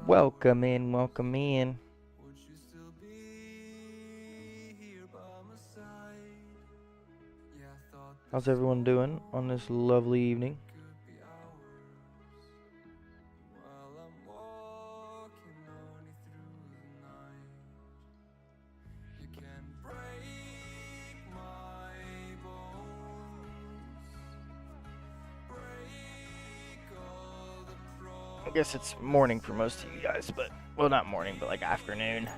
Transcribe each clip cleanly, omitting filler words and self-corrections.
Welcome in, welcome in. How's everyone doing on this lovely evening? I guess it's morning for most of you guys, but, well, not morning, but like afternoon.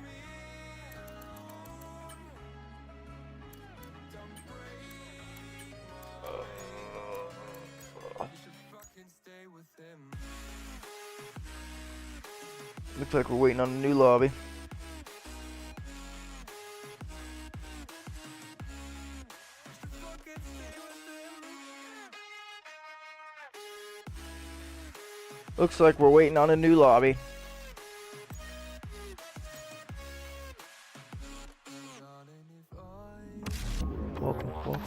Looks like we're waiting on a new lobby. Looks like we're waiting on a new lobby. Welcome, welcome.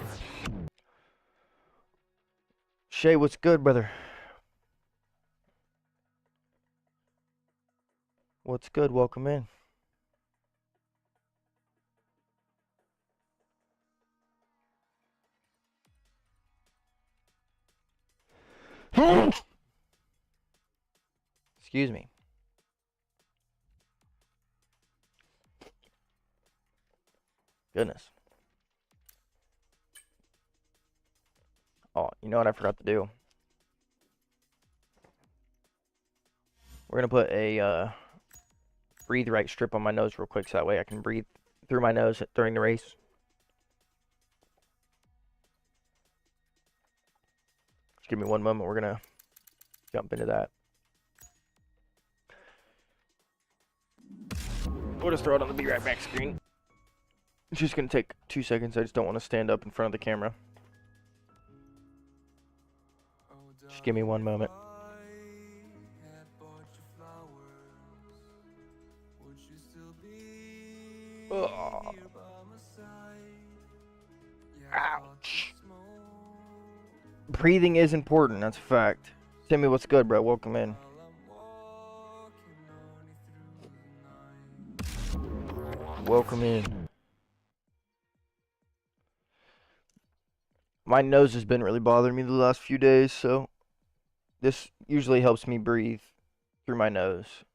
Shay, what's good, brother? What's good? Welcome in. Excuse me. Goodness. Oh, you know what I forgot to do? We're gonna put a breathe right strip on my nose real quick so that way I can breathe through my nose during the race. Just give me one moment, we're gonna jump into that. We'll just throw it on the Be Right Back screen. It's just gonna take 2 seconds, I just don't want to stand up in front of the camera. Just give me one moment. Oh. Ouch. Breathing is important, that's a fact. Timmy, what's good, bro? Welcome in. Welcome in. My nose has been really bothering me the last few days, so this usually helps me breathe through my nose.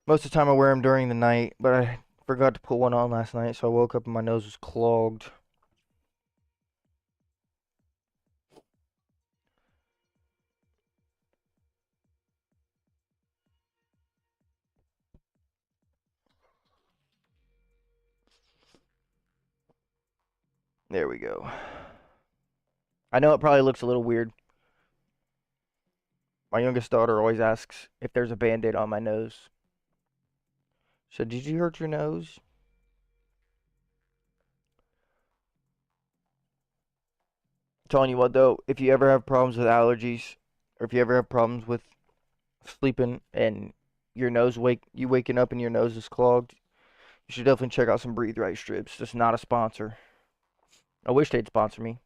Most of the time I wear them during the night, but I forgot to put one on last night, so I woke up and my nose was clogged. There we go. I know it probably looks a little weird. My youngest daughter always asks if there's a band-aid on my nose. She said, "Did you hurt your nose?" I'm telling you what though, if you ever have problems with allergies, or if you ever have problems with sleeping and your nose waking up and your nose is clogged, you should definitely check out some Breathe Right strips. That's not a sponsor. I wish they'd sponsor me.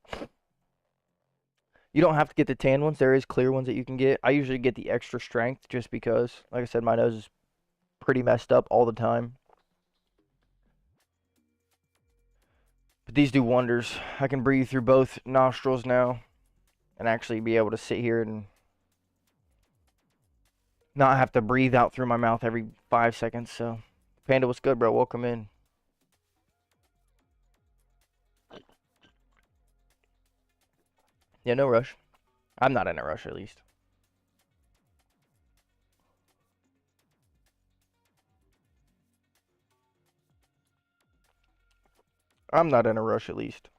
You don't have to get the tan ones. There is clear ones that you can get. I usually get the extra strength just because, like I said, my nose is pretty messed up all the time. But these do wonders. I can breathe through both nostrils now and actually be able to sit here and not have to breathe out through my mouth every 5 seconds. So, Panda, what's good, bro? Welcome in. Yeah, no rush. I'm not in a rush, at least. I'm not in a rush, at least.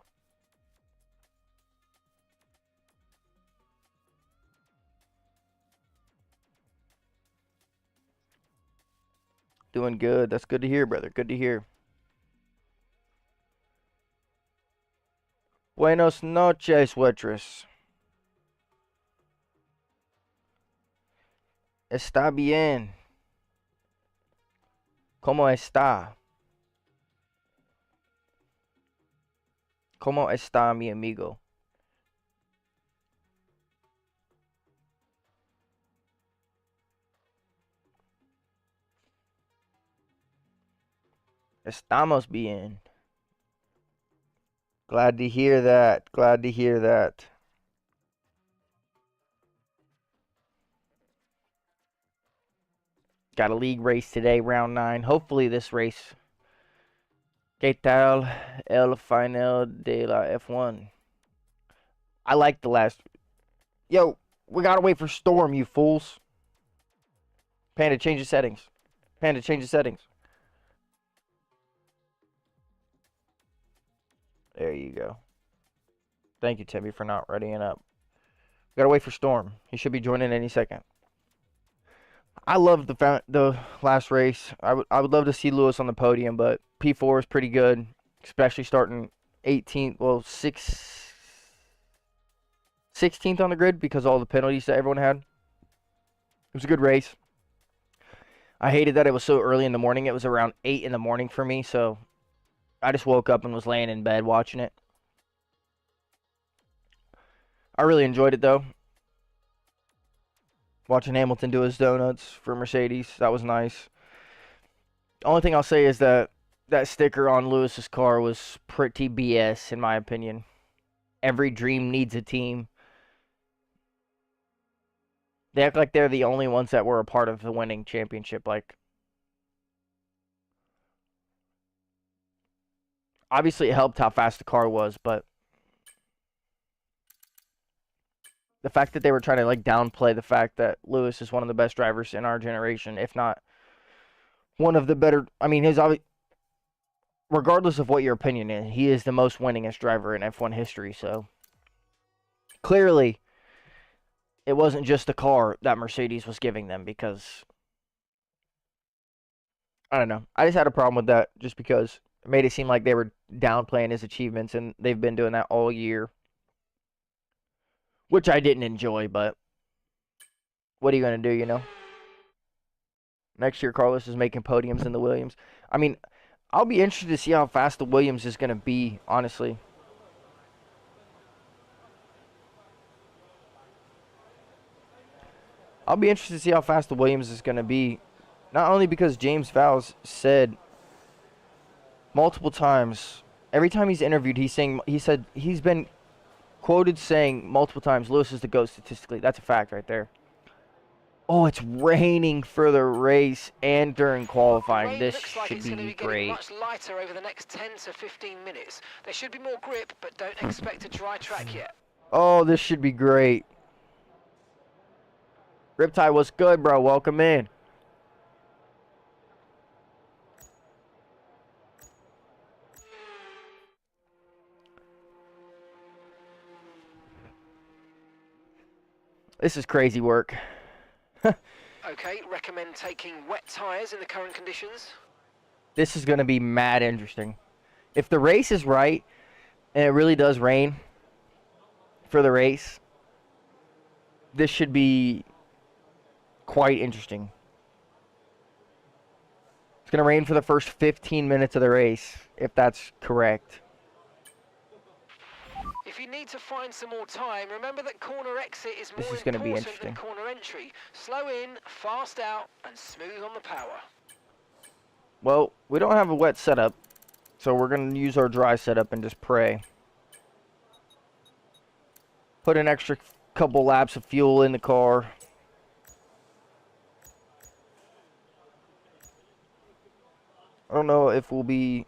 Doing good. That's good to hear, brother. Good to hear. Buenos noches, waitress. Está bien. ¿Cómo está? ¿Cómo está mi amigo? Estamos bien. Glad to hear that. Glad to hear that. Got a league race today, round 9. Hopefully this race. ¿Qué tal el final de la F1? I like the last. Yo, we gotta wait for Storm, you fools. Panda, change the settings. Panda, change the settings. There you go. Thank you, Timmy, for not readying up. We gotta wait for Storm. He should be joining any second. I love the last race. I would love to see Lewis on the podium, but P4 is pretty good, especially starting 18th, well 16th on the grid because of all the penalties that everyone had. It was a good race. I hated that it was so early in the morning. It was around 8 in the morning for me, so I just woke up and was laying in bed watching it. I really enjoyed it though. Watching Hamilton do his donuts for Mercedes, that was nice. The only thing I'll say is that sticker on Lewis's car was pretty BS in my opinion. Every dream needs a team. They act like they're the only ones that were a part of the winning championship. Like, obviously it helped how fast the car was, but the fact that they were trying to like downplay the fact that Lewis is one of the best drivers in our generation, if not one of the better. I mean, regardless of what your opinion is, he is the most winningest driver in F1 history. So clearly, it wasn't just the car that Mercedes was giving them because I don't know. I just had a problem with that just because it made it seem like they were downplaying his achievements, and they've been doing that all year, which I didn't enjoy. But what are you gonna do? You know. Next year, Carlos is making podiums in the Williams. I mean, I'll be interested to see how fast the Williams is going to be, honestly. I'll be interested to see how fast the Williams is going to be. Not only because James Vowles said multiple times, every time he's interviewed, he said he's been quoted saying multiple times, Lewis is the GOAT statistically. That's a fact right there. Oh, it's raining for the race and during qualifying. This should be great. Much lighter over the next 10 to 15 minutes. There should be more grip, but don't expect a dry track yet. Oh, this should be great. Riptide, what's good, bro? Welcome in. This is crazy work. Okay, recommend taking wet tires in the current conditions. This is going to be mad interesting. If the race is right, and it really does rain for the race, this should be quite interesting. It's going to rain for the first 15 minutes of the race, if that's correct. If you need to find some more time, remember that corner exit is more important than corner entry. Slow in, fast out, and smooth on the power. Well, we don't have a wet setup, so we're going to use our dry setup and just pray. Put an extra couple laps of fuel in the car. I don't know if we'll be...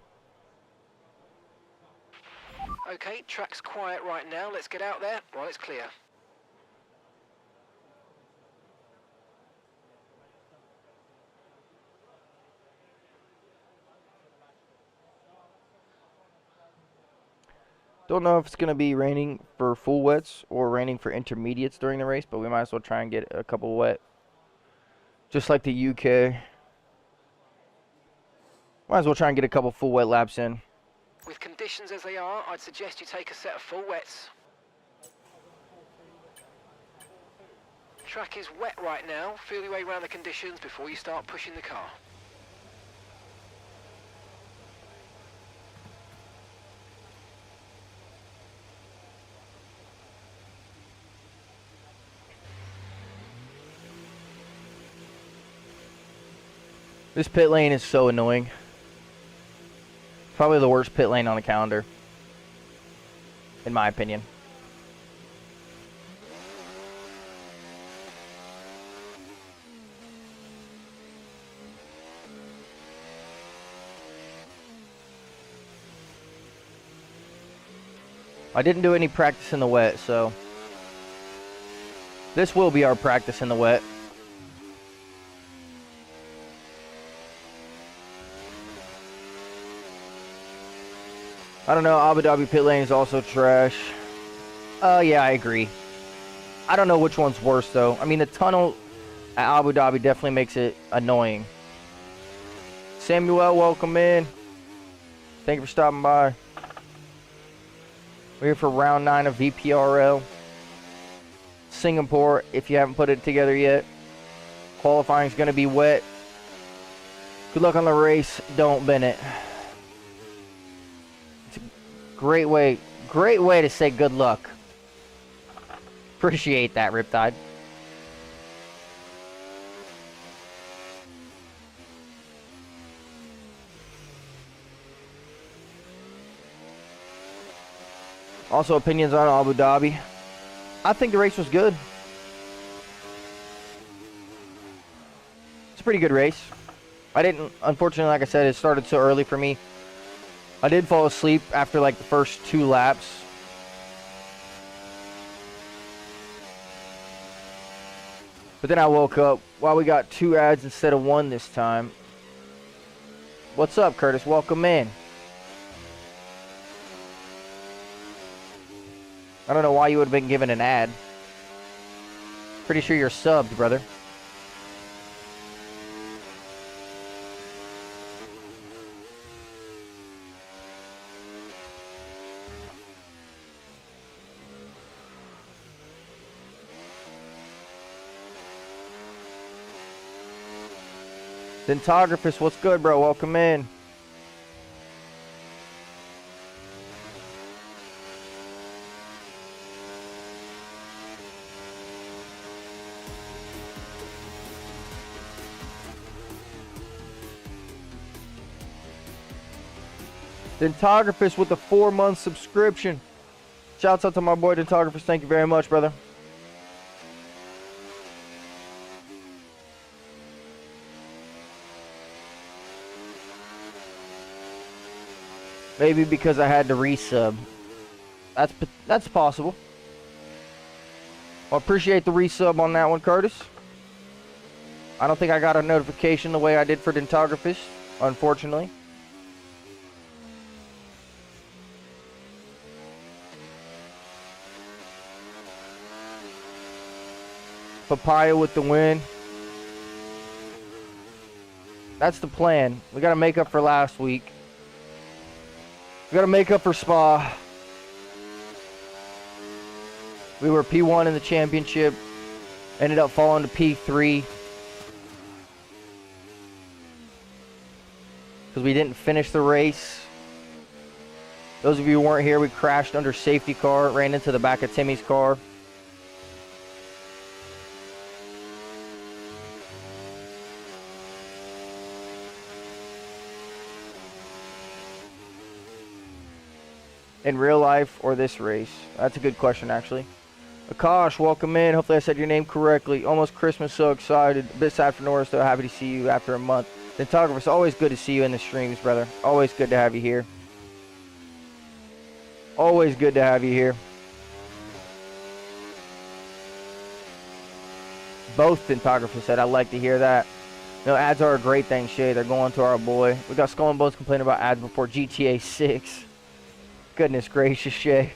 Okay, track's quiet right now. Let's get out there while it's clear. Don't know if it's going to be raining for full wets or raining for intermediates during the race, but we might as well try and get a couple wet. Just like the UK. Might as well try and get a couple full wet laps in. With conditions as they are, I'd suggest you take a set of full wets. Track is wet right now. Feel your way around the conditions before you start pushing the car. This pit lane is so annoying. probably the worst pit lane on the calendar, in my opinion. I didn't do any practice in the wet, so this will be our practice in the wet. I don't know, Abu Dhabi pit lane is also trash. Yeah, I agree. I don't know which one's worse, though. I mean, the tunnel at Abu Dhabi definitely makes it annoying. Samuel, welcome in. Thank you for stopping by. We're here for round 9 of VPRL. Singapore, if you haven't put it together yet. Qualifying is going to be wet. Good luck on the race. Don't bin it. It's a great way to say good luck. Appreciate that, Riptide. Also, opinions on Abu Dhabi. I think the race was good. It's a pretty good race. I didn't, unfortunately, like I said, it started so early for me. I did fall asleep after like the first 2 laps. But then I woke up. Wow, we got 2 ads instead of 1 this time. What's up, Curtis? Welcome in. I don't know why you would have been given an ad. Pretty sure you're subbed, brother. Dentographist, what's good, bro? Welcome in. Dentographist with a 4-month subscription. Shouts out to my boy Dentographist. Thank you very much, brother. Maybe because I had to resub. That's possible. Well, appreciate the resub on that one, Curtis. I don't think I got a notification the way I did for Dentographist, unfortunately. Papaya with the win. That's the plan. We got to make up for last week. We got to make up for Spa. We were P1 in the championship. Ended up falling to P3. Because we didn't finish the race. Those of you who weren't here, we crashed under safety car. Ran into the back of Timmy's car. In real life or this race? That's a good question, actually. Akash, welcome in. Hopefully I said your name correctly. Almost Christmas, so excited. A bit sad for Nora, so happy to see you after a month. Photographer, it's always good to see you in the streams, brother. Always good to have you here. Always good to have you here. Both photographers said, I'd like to hear that. You know, ads are a great thing, Shay. They're going to our boy. We got Skull and Bones complaining about ads before GTA 6. Goodness gracious, Shay.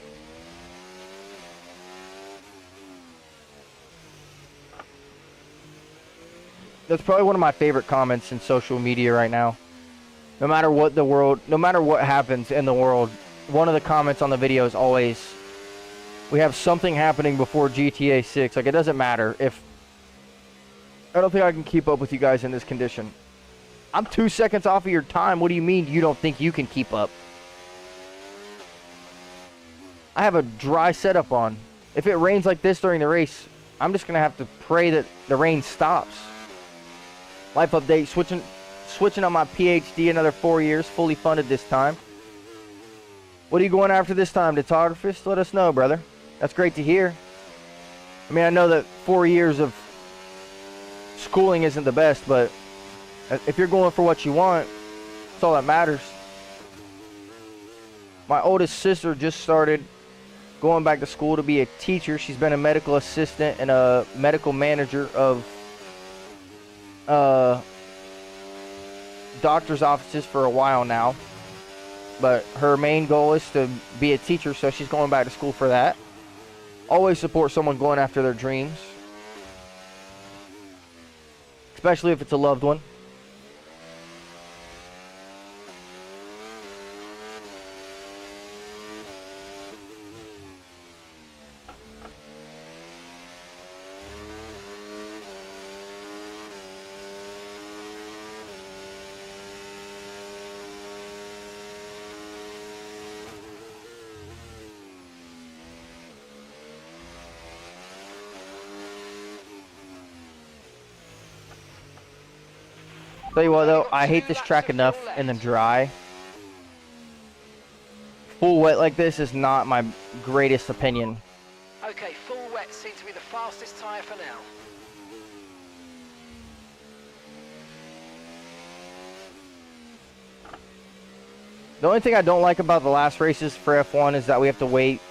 That's probably one of my favorite comments in social media right now. No matter what the world, no matter what happens in the world, one of the comments on the video is always, we have something happening before GTA 6. Like, it doesn't matter if, I don't think I can keep up with you guys in this condition. I'm 2 seconds off of your time. What do you mean you don't think you can keep up? I have a dry setup on. If it rains like this during the race, I'm just going to have to pray that the rain stops. Life update, switching on my PhD another 4 years, fully funded this time. What are you going after this time, Photograpist? Let us know, brother. That's great to hear. I mean, I know that 4 years of schooling isn't the best, but if you're going for what you want, that's all that matters. My oldest sister just started going back to school to be a teacher. She's been a medical assistant and a medical manager of doctor's offices for a while now. But her main goal is to be a teacher, so she's going back to school for that. Always support someone going after their dreams, especially if it's a loved one. Tell you what though, I hate this track enough in the dry. Full wet like this is not my greatest opinion. Okay, full wet seems to be the fastest tyre for now. The only thing I don't like about the last races for F1 is that we have to wait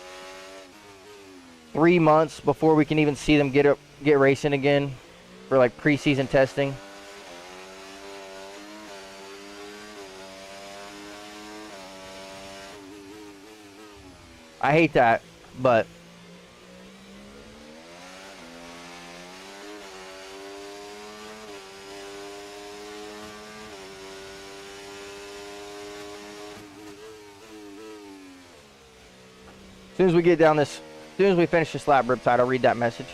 3 months before we can even see them get racing again for like preseason testing. I hate that, but as soon as we get down this, as soon as we finish this lap, Riptide, I'll read that message.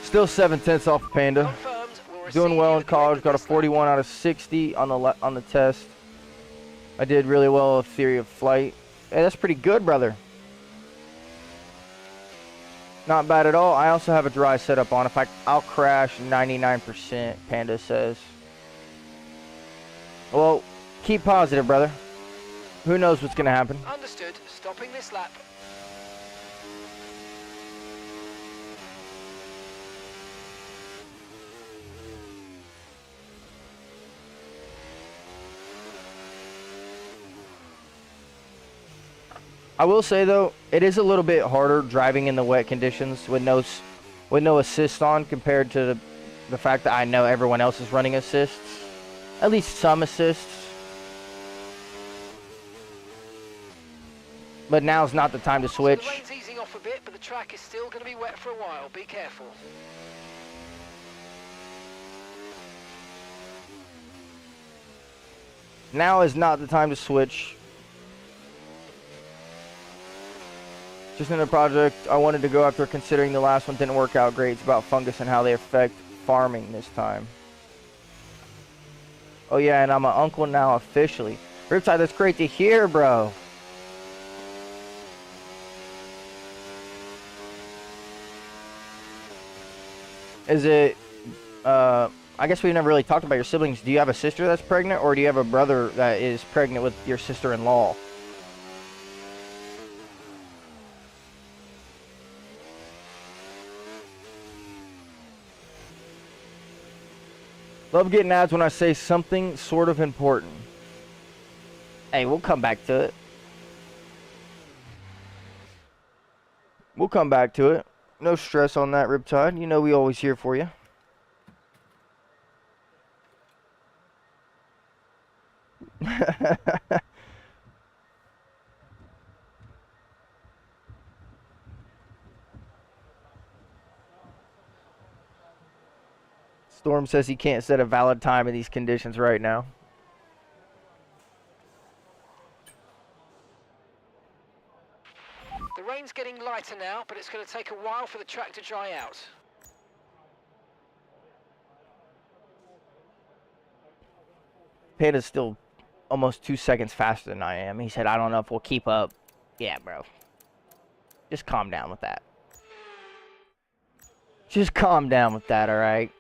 Still 7/10 off of Panda. Doing well in college. Got a 41 out of 60 on the test. I did really well with theory of flight. Hey, that's pretty good, brother. Not bad at all. I also have a dry setup on. I'll crash 99%, Panda says. Well, keep positive, brother. Who knows what's going to happen? Understood. Stopping this lap. I will say though, it is a little bit harder driving in the wet conditions with no assist on compared to the fact that I know everyone else is running assists. At least some assists. But now's not the time to switch. So the rain's easing off a bit, but the track is still going to be wet for a while. Be careful. Now is not the time to switch. Just in the project I wanted to go after, considering the last one didn't work out great. It's about fungus and how they affect farming this time. Oh yeah, and I'm an uncle now officially. Riptide, that's great to hear, bro. Is it, I guess we've never really talked about your siblings. Do you have a sister that's pregnant, or do you have a brother that is pregnant with your sister-in-law? Love getting ads when I say something sort of important. Hey, we'll come back to it. We'll come back to it. No stress on that, Riptide. You know we always here for you. Storm says he can't set a valid time in these conditions right now. The rain's getting lighter now, but it's going to take a while for the track to dry out. Panda's still almost 2 seconds faster than I am. He said, I don't know if we'll keep up. Yeah, bro. Just calm down with that. Just calm down with that, all right?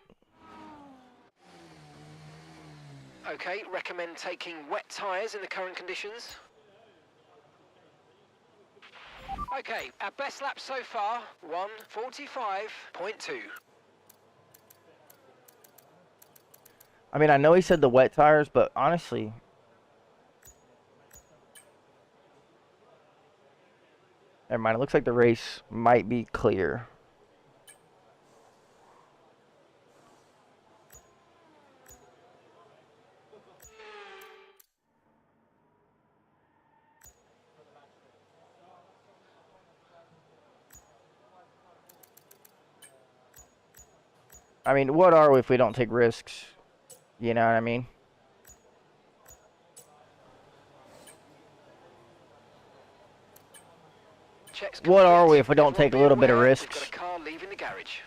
Okay, recommend taking wet tyres in the current conditions. Okay, our best lap so far, 1:45.2. I mean, I know he said the wet tires, but honestly, never mind. It looks like the race might be clear. I mean, what are we if we don't take risks? You know what I mean? Checks What are we complete. if we don't Everyone take a be little bit of aware, we've got risks? a car leaving the garage.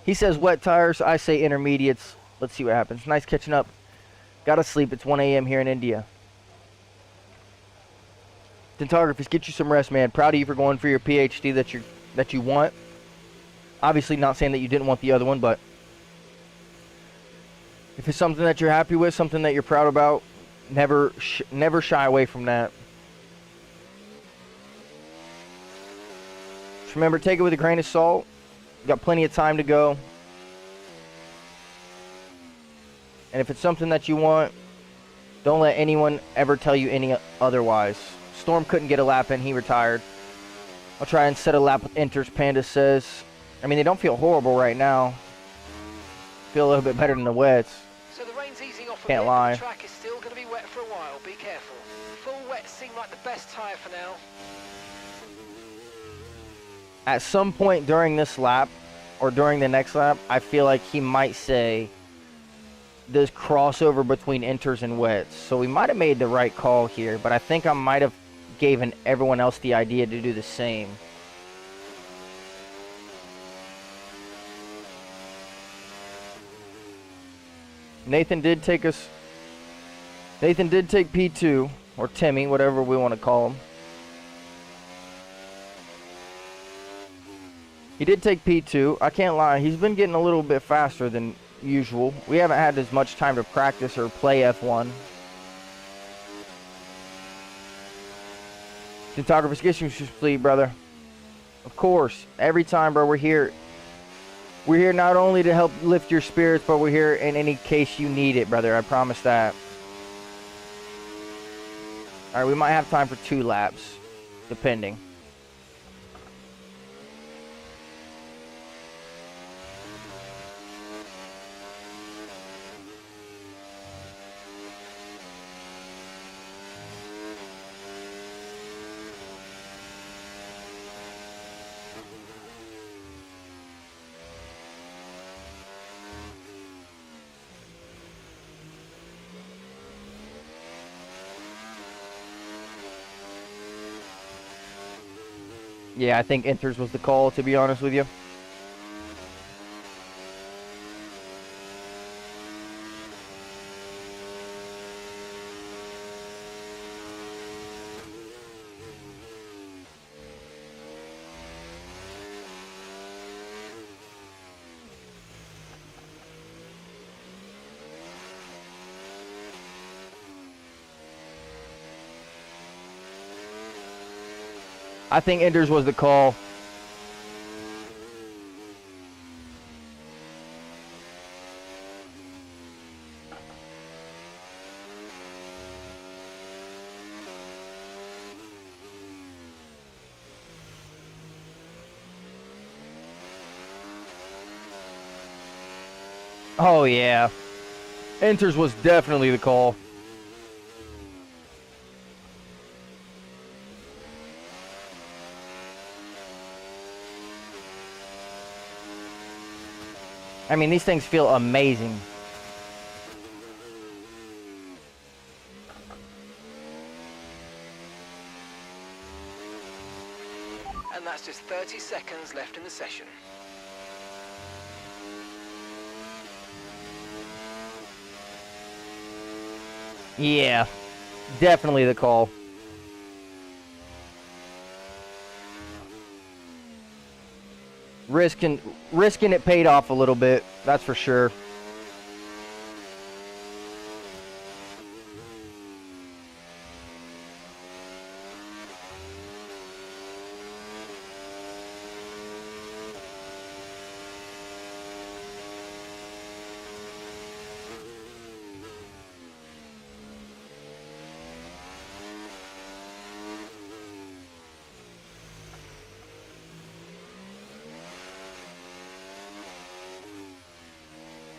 He says wet tires. I say intermediates. Let's see what happens. Nice catching up. Gotta sleep. It's 1 a.m. here in India. Tintographers, get you some rest, man. Proud of you for going for your PhD that you want. Obviously, not saying that you didn't want the other one, but if it's something that you're happy with, something that you're proud about, never shy away from that. Just remember, take it with a grain of salt. You got plenty of time to go. And if it's something that you want, don't let anyone ever tell you any otherwise. Storm couldn't get a lap in. He retired. I'll try and set a lap with Inters, Panda says. I mean, they don't feel horrible right now. Feel a little bit better than the wets. So the rain's easing off a Can't bit, lie. but the track is still going to be wet for a while. Be careful. Full wet seem like the best tyre for now. At some point during this lap, or during the next lap, I feel like he might say this crossover between Inters and wets. So we might have made the right call here, but I think I might have given everyone else the idea to do the same. Nathan did take P2, or Timmy, whatever we want to call him. He did take P2. I can't lie, he's been getting a little bit faster than usual. We haven't had as much time to practice or play F1. Photographers, get you some sleep, brother. Of course, every time, bro, we're here. We're here not only to help lift your spirits, but we're here in any case you need it, brother. I promise that. All right, we might have time for 2 laps, depending. Yeah, I think Inters was the call, to be honest with you. I think Inters was the call. Oh, yeah. Inters was definitely the call. I mean, these things feel amazing. And that's just 30 seconds left in the session. Yeah, definitely the call. Risking it paid off a little bit. That's for sure.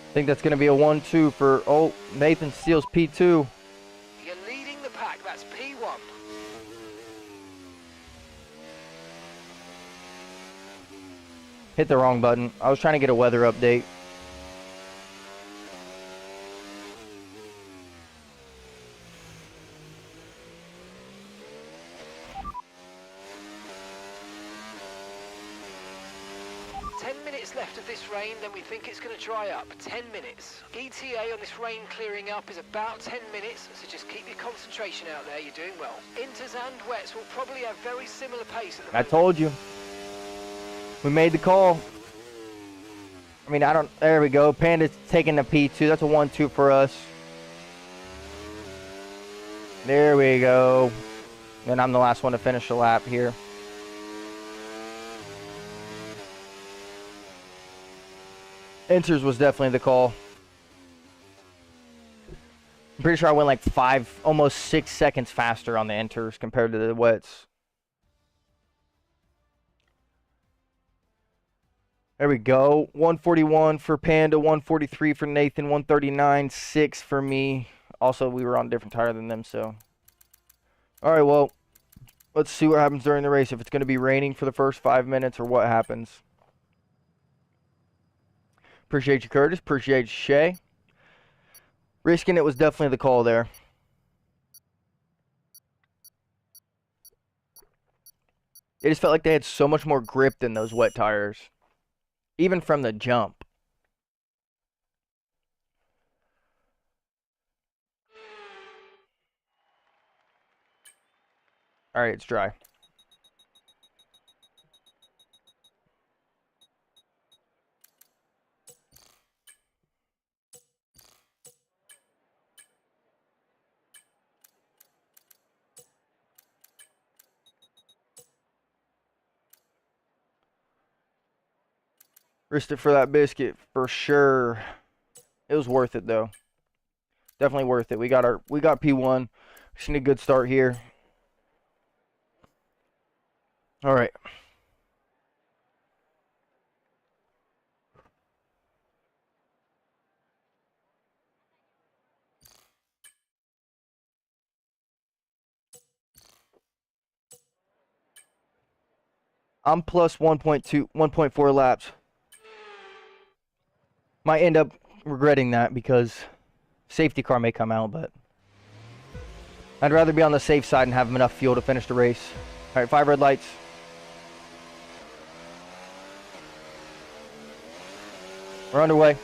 I think that's going to be a 1-2 for, oh, Nathan steals P2. You're leading the pack, that's P1. Hit the wrong button. I was trying to get a weather update. Left of this rain, then we think it's going to dry up. 10 minutes. ETA on this rain clearing up is about 10 minutes, so just keep your concentration out there. You're doing well. Inters and wets will probably have very similar pace at the moment. I told you. We made the call. I mean, there we go. Panda's taking the P2. That's a 1-2 for us. There we go. And I'm the last one to finish the lap here. Inters was definitely the call. I'm pretty sure I went like 5, almost 6 seconds faster on the inters compared to the wets. There we go. 141 for Panda, 143 for Nathan, 139.6 for me. Also, we were on a different tire than them, so. All right, well, let's see what happens during the race. If it's going to be raining for the first 5 minutes or what happens. Appreciate you, Curtis. Appreciate you, Shay. Risking it was definitely the call there. It just felt like they had so much more grip than those wet tires. Even from the jump. All right, it's dry. Risked it for that biscuit for sure. It was worth it though. Definitely worth it. We got P1. Just need a good start here. All right. I'm plus 1.2, 1.4 laps. Might end up regretting that because safety car may come out, but I'd rather be on the safe side and have enough fuel to finish the race. All right, 5 red lights. We're underway.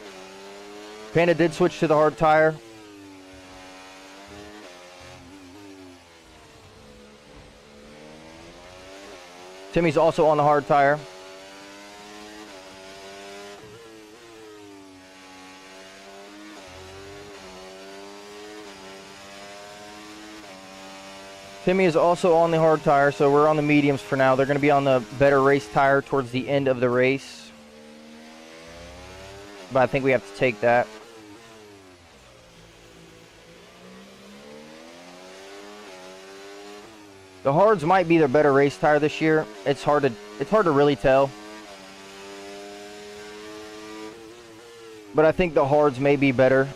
Panda did switch to the hard tire. Timmy's also on the hard tire. Timmy is also on the hard tire, so we're on the mediums for now. They're going to be on the better race tire towards the end of the race. But I think we have to take that. The hards might be their better race tire this year. It's hard to really tell. But I think the hards may be better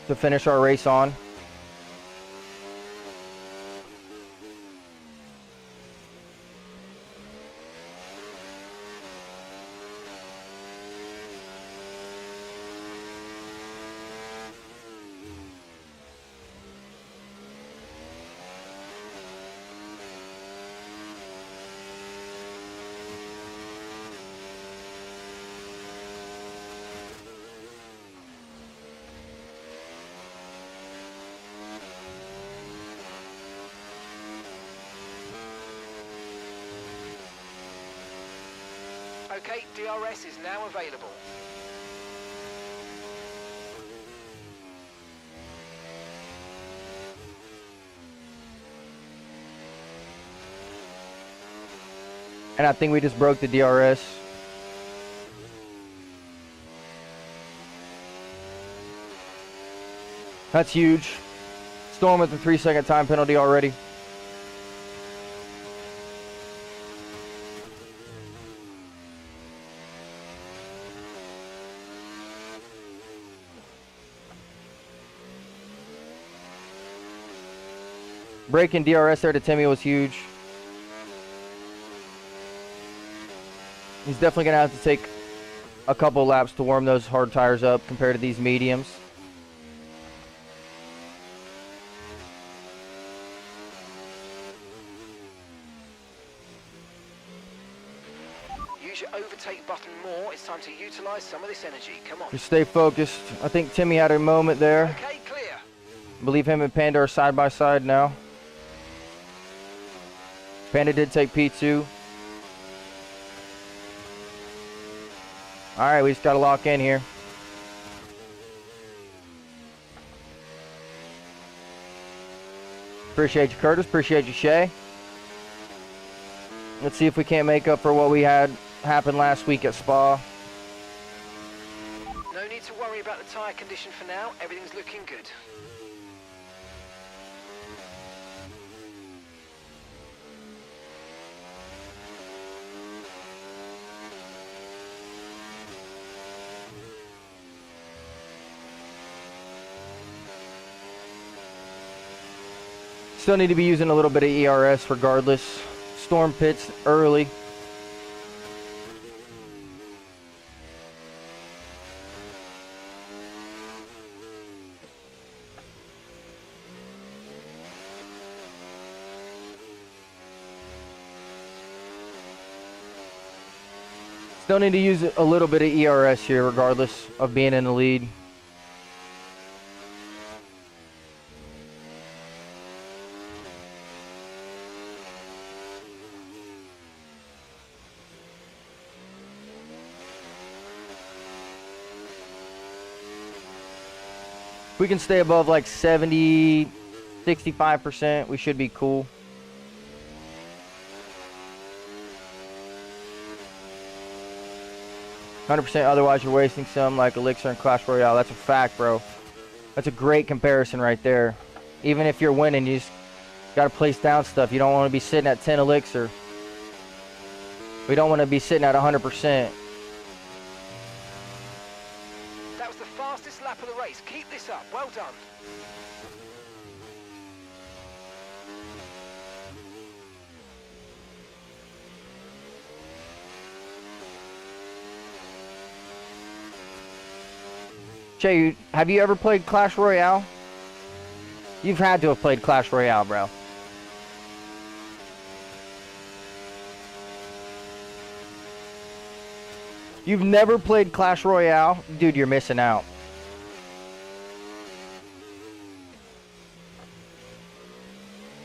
to finish our race on. Okay, DRS is now available. And I think we just broke the DRS. That's huge. Storm with the 3-second time penalty already. Breaking DRS there to Timmy was huge. He's definitely going to have to take a couple laps to warm those hard tires up compared to these mediums. Use your overtake button more. It's time to utilize some of this energy. Come on. Just stay focused. I think Timmy had a moment there. Okay, clear. I believe him and Panda are side by side now. Panda did take P2. Alright, we just got to lock in here. Appreciate you, Curtis. Appreciate you, Shay. Let's see if we can't make up for what we had happen last week at Spa. No need to worry about the tyre condition for now. Everything's looking good. Still need to be using a little bit of ERS regardless. Storm pits early. Still need to use a little bit of ERS here regardless of being in the lead. If we can stay above like 70, 65%, we should be cool. %, otherwise you're wasting some like Elixir and Clash Royale. That's a fact, bro. That's a great comparison right there. Even if you're winning, you just gotta place down stuff. You don't want to be sitting at 10 Elixir. We don't want to be sitting at 100%. That was the fastest lap of the race. Keep this up. Well done. Jay, have you ever played Clash Royale? You've had to have played Clash Royale, bro. You've never played Clash Royale? Dude, you're missing out.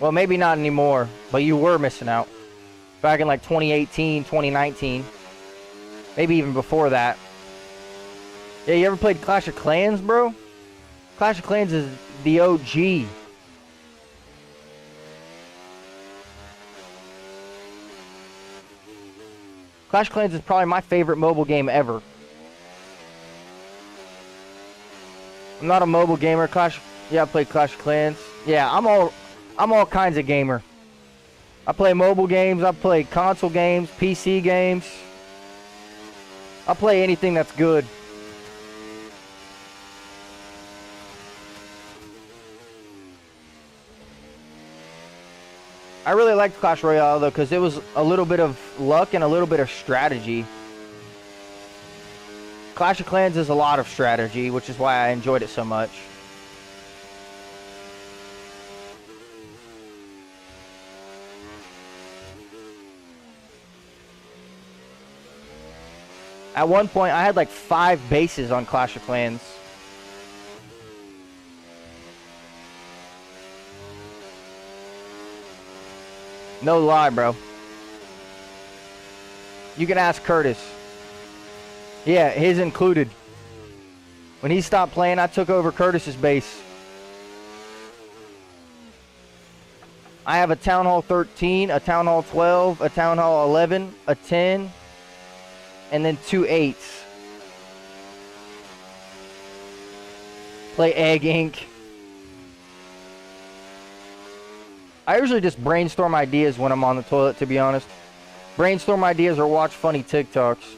Well, maybe not anymore, but you were missing out. Back in like 2018, 2019. Maybe even before that. Yeah, you ever played Clash of Clans, bro? Clash of Clans is the OG. Clash of Clans is probably my favorite mobile game ever. I'm not a mobile gamer. Yeah, I play Clash of Clans. Yeah, I'm all kinds of gamer. I play mobile games, I play console games, PC games. I play anything that's good. I really liked Clash Royale though because it was a little bit of luck and a little bit of strategy. Clash of Clans is a lot of strategy, which is why I enjoyed it so much. At one point, I had like 5 bases on Clash of Clans. No lie, bro. You can ask Curtis. Yeah, his included. When he stopped playing, I took over Curtis's base. I have a Town Hall 13, a Town Hall 12, a Town Hall 11, a 10, and then 2 8s. Play Egg Inc. I usually just brainstorm ideas when I'm on the toilet, to be honest. Brainstorm ideas or watch funny TikToks.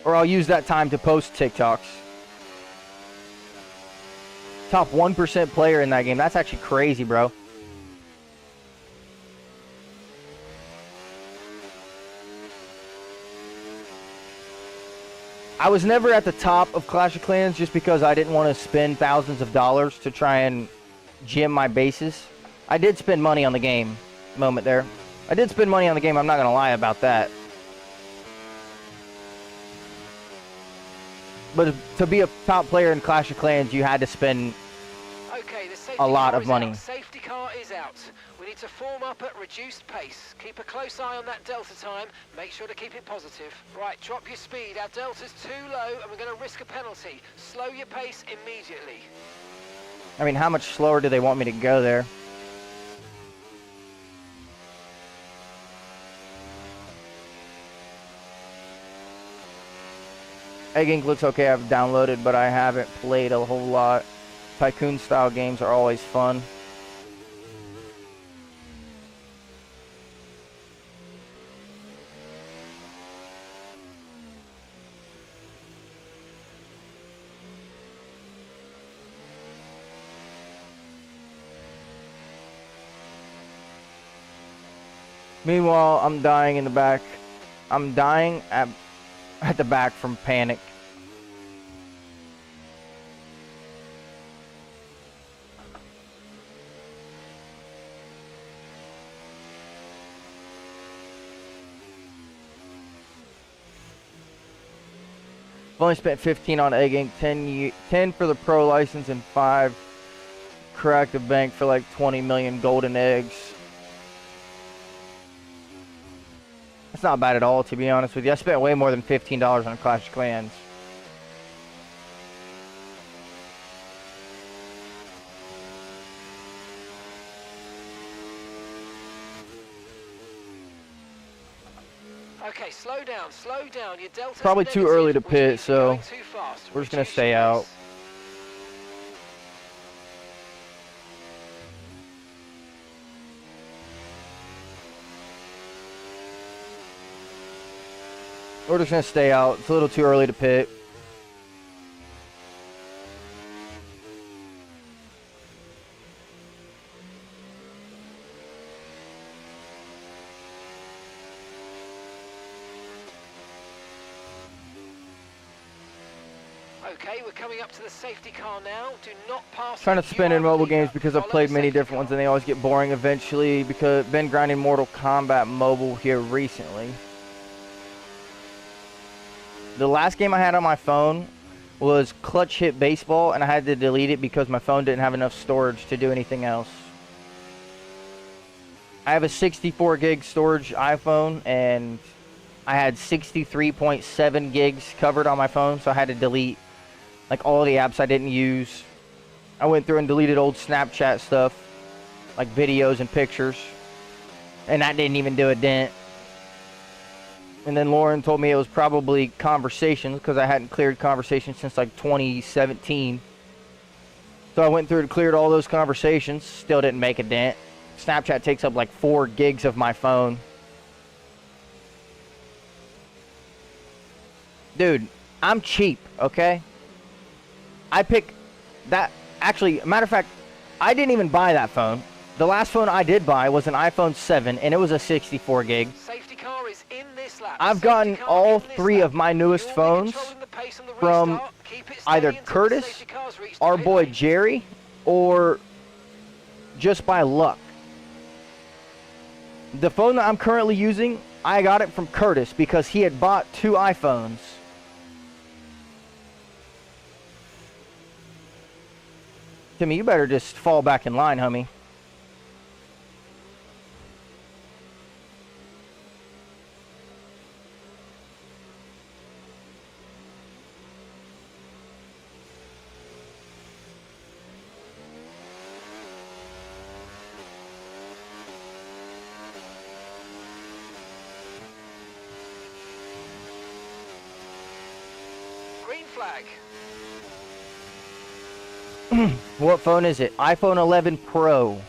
Or I'll use that time to post TikToks. Top 1% player in that game. That's actually crazy, bro. I was never at the top of Clash of Clans just because I didn't want to spend thousands of dollars to try and gym my bases. I did spend money on the game. Moment there. I did spend money on the game. I'm not going to lie about that. But to be a top player in Clash of Clans, you had to spend a lot of money. Safety car is out. We need to form up at reduced pace. Keep a close eye on that delta time. Make sure to keep it positive. Right, drop your speed. Our delta's too low and we're going to risk a penalty. Slow your pace immediately. I mean, how much slower do they want me to go there? Egg Inc. looks okay. I've downloaded, but I haven't played a whole lot. Tycoon-style games are always fun. Meanwhile, I'm dying in the back. I'm dying at the back from panic. I've only spent 15 on Egg Inc. 10 for the pro license and 5 cracked the bank for like 20 million golden eggs. That's not bad at all, to be honest with you. I spent way more than $15 on Clash of Clans. Okay, slow down, slow down. Your delta's Probably too negative, early to which means pit, you're so going too fast. we're just going to Reduce stay your out. pace. We're just going to stay out. It's a little too early to pit. Okay, we're coming up to the safety car now. Do not pass. Trying to it. spin You in are mobile the leader. games because I've Follow played the many safety different ones car. and they always get boring eventually because I've been grinding Mortal Kombat Mobile here recently. The last game I had on my phone was Clutch Hit Baseball and I had to delete it because my phone didn't have enough storage to do anything else. I have a 64 gig storage iPhone and I had 63.7 gigs covered on my phone, so I had to delete like all the apps I didn't use. I went through and deleted old Snapchat stuff, like videos and pictures, and that didn't even do a dent. And then Lauren told me it was probably conversations because I hadn't cleared conversations since like 2017. So I went through and cleared all those conversations, still didn't make a dent. Snapchat takes up like 4 gigs of my phone. Dude, I'm cheap, okay? I pick that. Actually, matter of fact, I didn't even buy that phone. The last phone I did buy was an iPhone 7, and it was a 64 gig. Safety car is in this lap. I've Safety gotten car all in this 3 lap. of my newest You're phones controlling the pace on the from restart. Keep it steady either until the Curtis, safety car's reached the our pit boy lane. Jerry, or just by luck. The phone that I'm currently using, I got it from Curtis because he had bought 2 iPhones. Timmy, you better just fall back in line, homie. green flag. What phone is it? iPhone 11 Pro.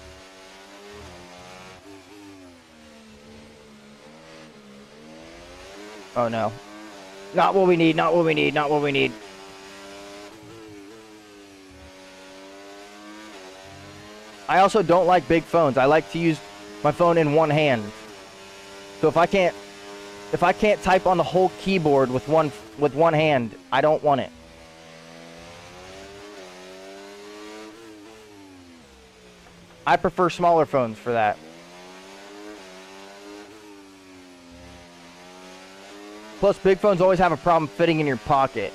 Oh no. Not what we need, not what we need, not what we need. I also don't like big phones. I like to use my phone in one hand. So if I can't type on the whole keyboard with one hand, I don't want it. I prefer smaller phones for that. Plus, big phones always have a problem fitting in your pocket.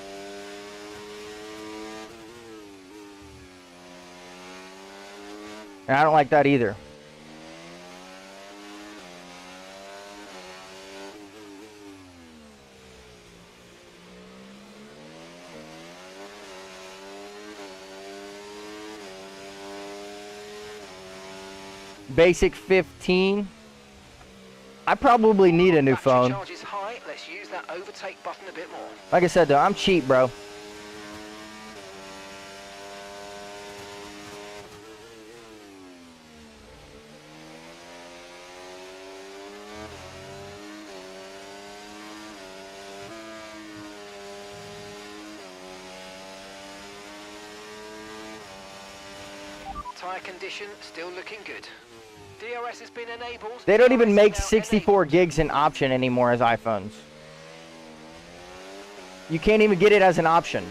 And I don't like that either. Basic 15. I probably need a new phone. Charge is high. Let's use that overtake button a bit more. Like I said though, I'm cheap, bro. Tyre condition still looking good. DRS has been enabled. They don't even DRS make is now 64 enabled. gigs an option anymore as iPhones. You can't even get it as an option.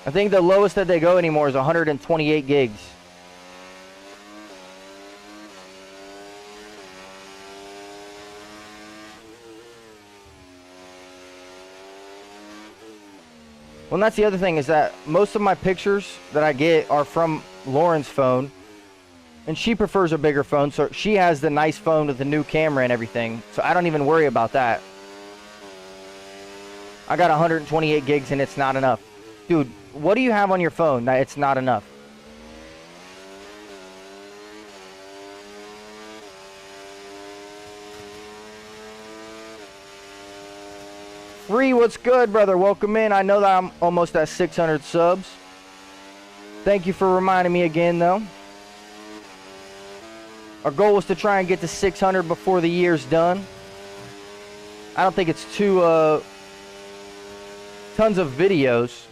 I think the lowest that they go anymore is 128 gigs. Well, and that's the other thing is that most of my pictures that I get are from Lauren's phone. And she prefers a bigger phone, so she has the nice phone with the new camera and everything. So I don't even worry about that. I got 128 gigs and it's not enough. Dude, what do you have on your phone that it's not enough? Free, what's good, brother? Welcome in. I know that I'm almost at 600 subs. Thank you for reminding me again, though. Our goal was to try and get to 600 before the year's done. I don't think it's too, tons of videos.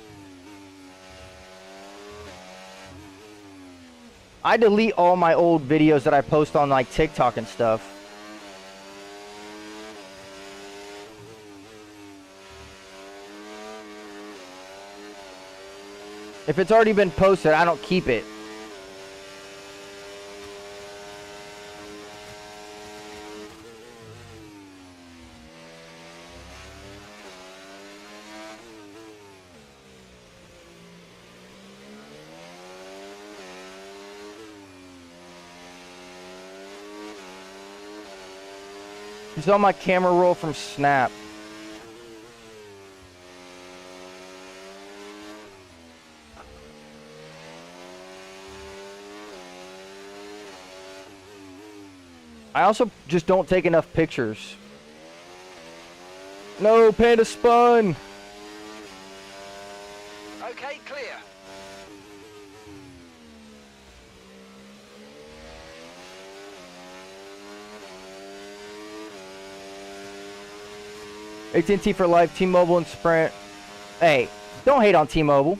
I delete all my old videos that I post on like TikTok and stuff. If it's already been posted, I don't keep it. You saw my camera roll from Snap. I also just don't take enough pictures. No, Panda spun. Okay, clear. AT&T for life, T-Mobile and Sprint. Hey, don't hate on T-Mobile.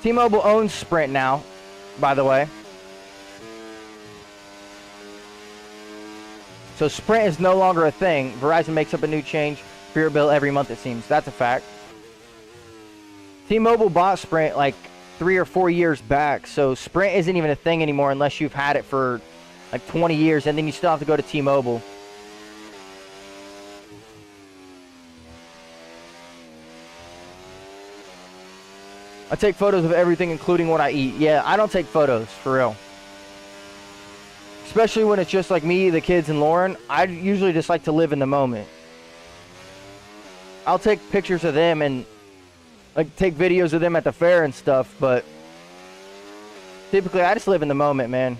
T-Mobile owns Sprint now, by the way. So Sprint is no longer a thing. Verizon makes up a new change for your bill every month, it seems. That's a fact. T-Mobile bought Sprint like 3 or 4 years back, so Sprint isn't even a thing anymore unless you've had it for like 20 years, and then you still have to go to T-Mobile. I take photos of everything, including what I eat. Yeah, I don't take photos, for real. Especially when it's just like me, the kids, and Lauren. I usually just like to live in the moment. I'll take pictures of them and like take videos of them at the fair and stuff, but typically I just live in the moment, man.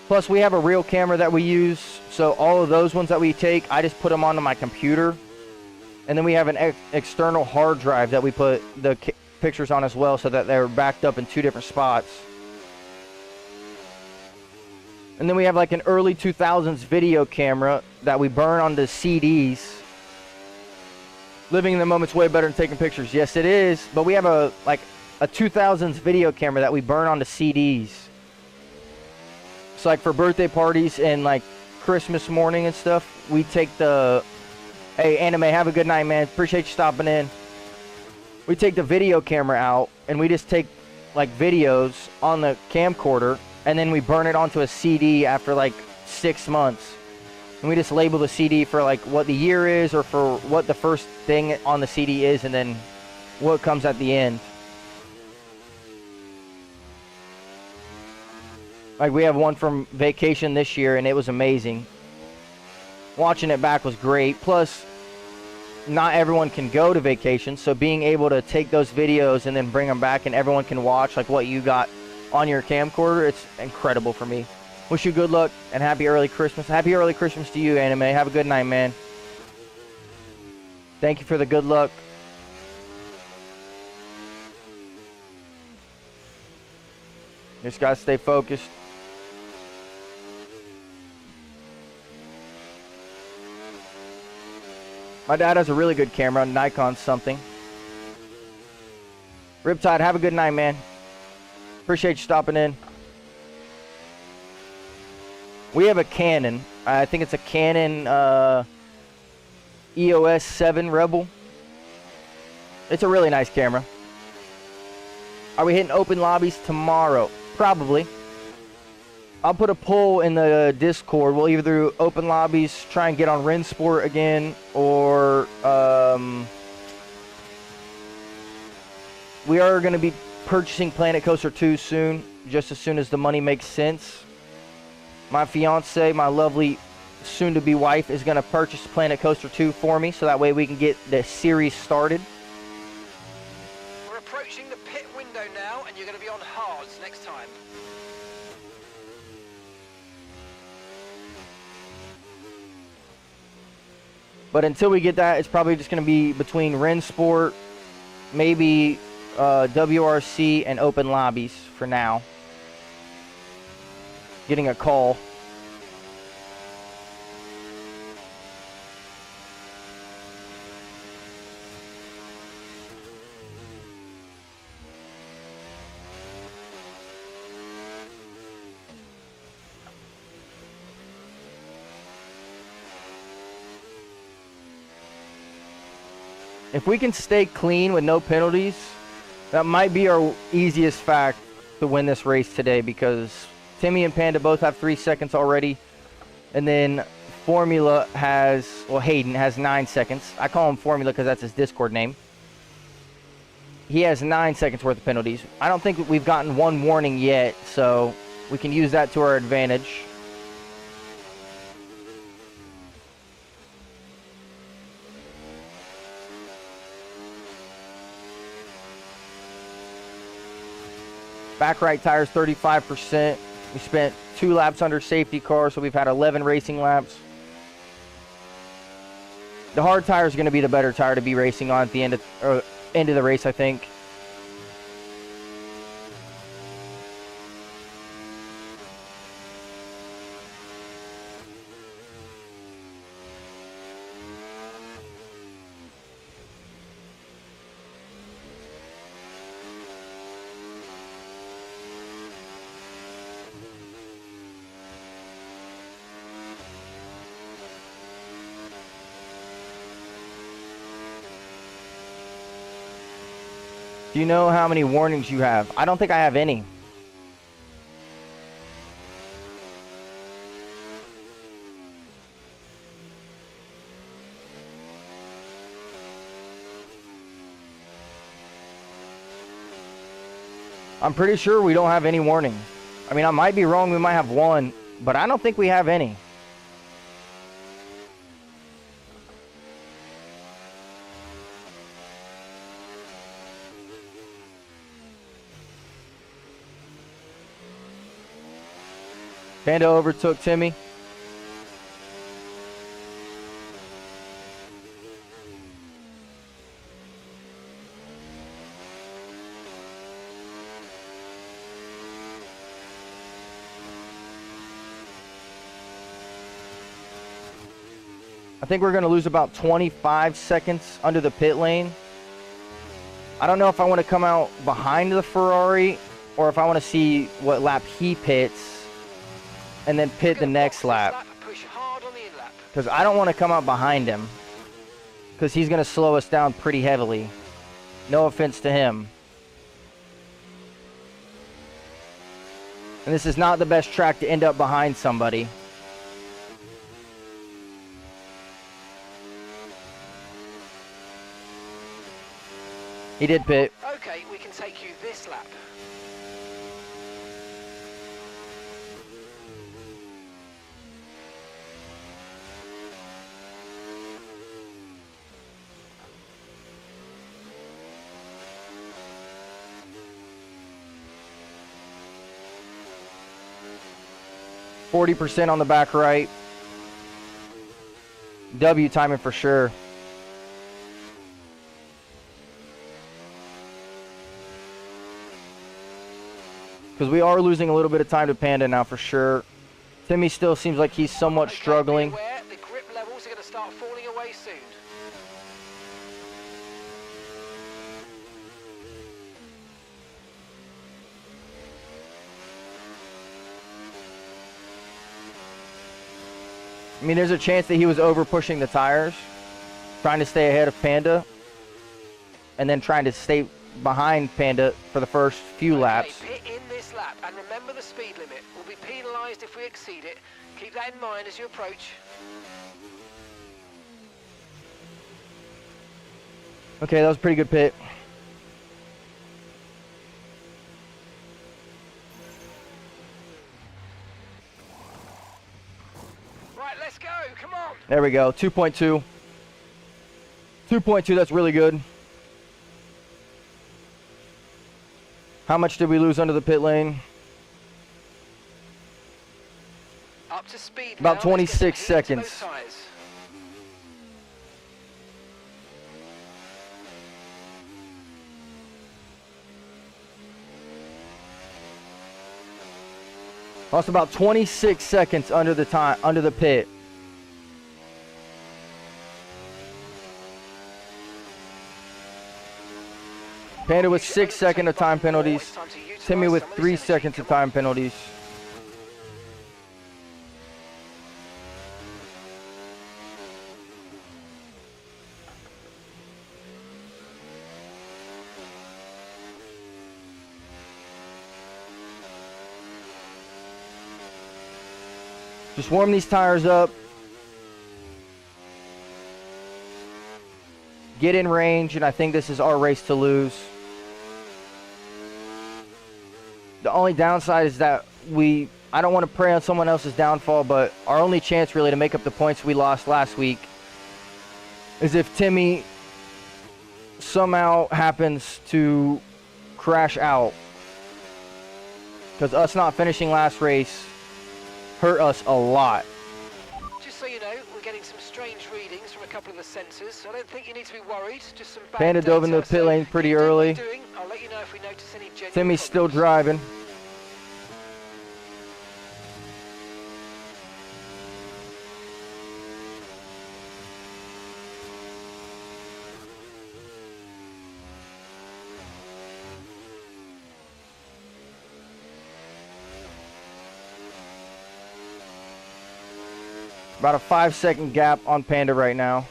Plus, we have a real camera that we use, so all of those ones that we take, I just put them onto my computer. And then we have an external hard drive that we put the pictures on as well, so that they're backed up in 2 different spots. And then we have like an early 2000s video camera that we burn onto CDs. Living in the moment's way better than taking pictures. Yes, it is. But we have a 2000s video camera that we burn onto CDs. So like for birthday parties and like Christmas morning and stuff, we take the... Hey, Anime, have a good night, man. Appreciate you stopping in. We take the video camera out, and we just take, like, videos on the camcorder, and then we burn it onto a CD after, like, 6 months. And we just label the CD for, like, what the year is or for what the first thing on the CD is, and then what comes at the end. Like, we have one from vacation this year, and it was amazing. Watching it back was great. Plus, not everyone can go to vacation, so being able to take those videos and then bring them back and everyone can watch like what you got on your camcorder, it's incredible for me. Wish you good luck and happy early Christmas. Happy early Christmas to you, Anime. Have a good night, man. Thank you for the good luck. Just gotta stay focused. My dad has a really good camera, Nikon something. Riptide, have a good night, man. Appreciate you stopping in. We have a Canon. I think it's a Canon EOS 7 Rebel. It's a really nice camera. Are we hitting open lobbies tomorrow? Probably. I'll put a poll in the Discord. We'll either do open lobbies, try and get on Rensport again, or we are going to be purchasing Planet Coaster 2 soon, just as soon as the money makes sense. My fiance, my lovely soon-to-be wife, is going to purchase Planet Coaster 2 for me, so that way we can get the series started. We're approaching the pit window now, and you're going to be on hards next time. But until we get that, it's probably just going to be between Rensport, maybe WRC, and open lobbies for now. Getting a call. If we can stay clean with no penalties, that might be our easiest fact to win this race today, because Timmy and Panda both have 3 seconds already. And then Formula has, well, Hayden has 9 seconds. I call him Formula because that's his Discord name. He has 9 seconds worth of penalties. I don't think we've gotten one warning yet, so we can use that to our advantage. Back right tires 35%. We spent 2 laps under safety car, so we've had 11 racing laps. The hard tire is going to be the better tire to be racing on at the end of the race, I think. Do you know how many warnings you have? I don't think I have any. I'm pretty sure we don't have any warning. I mean, I might be wrong. We might have one, but I don't think we have any. Panda overtook Timmy. I think we're going to lose about 25 seconds under the pit lane. I don't know if I want to come out behind the Ferrari or if I want to see what lap he pits and then pit the next lap. Because I don't want to come out behind him because he's going to slow us down pretty heavily. No offense to him. And this is not the best track to end up behind somebody. He did pit. Okay, we can take you this lap. %40 on the back right. W timing for sure. Because we are losing a little bit of time to Panda now for sure. Timmy still seems like he's somewhat struggling. The grip levels are going to start falling away soon. I mean, there's a chance that he was over pushing the tires, trying to stay ahead of Panda, and then trying to stay behind Panda for the first few laps. Pit in this lap, and remember the speed limit. We'll be penalised if we exceed it. Keep that in mind as you approach. Okay, that was a pretty good pit. Right, let's go. Come on. There we go. 2.2. 2.2, that's really good. How much did we lose under the pit lane? Up to speed. About now. 26 seconds. Lost about 26 seconds under the pit. Panda with 6 seconds of time penalties. Timmy with 3 seconds of time penalties. Just warm these tires up. Get in range, and I think this is our race to lose. The only downside is that I don't want to prey on someone else's downfall, but our only chance really to make up the points we lost last week is if Timmy somehow happens to crash out. Because us not finishing last race hurt us a lot. Just so you know, we're getting some strange readings from a couple of the sensors, so I don't think you need to be worried. Just some bad Panda dove into the pit lane pretty early. I'll let you know if we notice any genuine Timmy's still problems. driving. About a 5-second gap on Panda right now.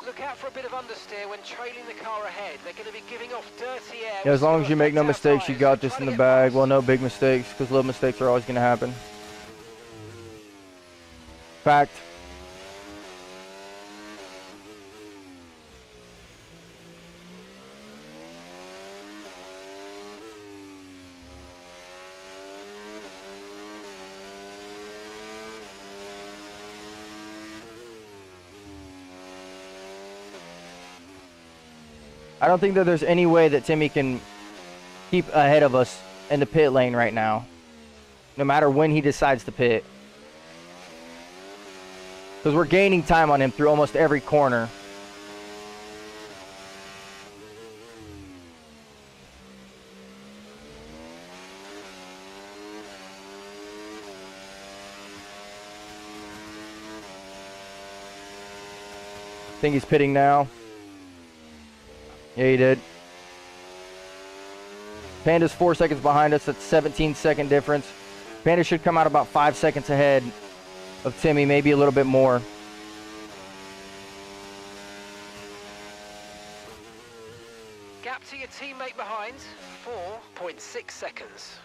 Look out for a bit of understeer when trailing the car ahead. They're going to be giving off dirty air. Yeah, as long as you make no mistakes, you got this in the bag. Well, no big mistakes, because little mistakes are always going to happen. Fact. I don't think that there's any way that Timmy can keep ahead of us in the pit lane right now, no matter when he decides to pit. Because we're gaining time on him through almost every corner. I think he's pitting now. Yeah, he did. Panda's 4 seconds behind us. That's 17-second difference. Panda should come out about 5 seconds ahead of Timmy, maybe a little bit more. Gap to your teammate behind, 4.6 seconds.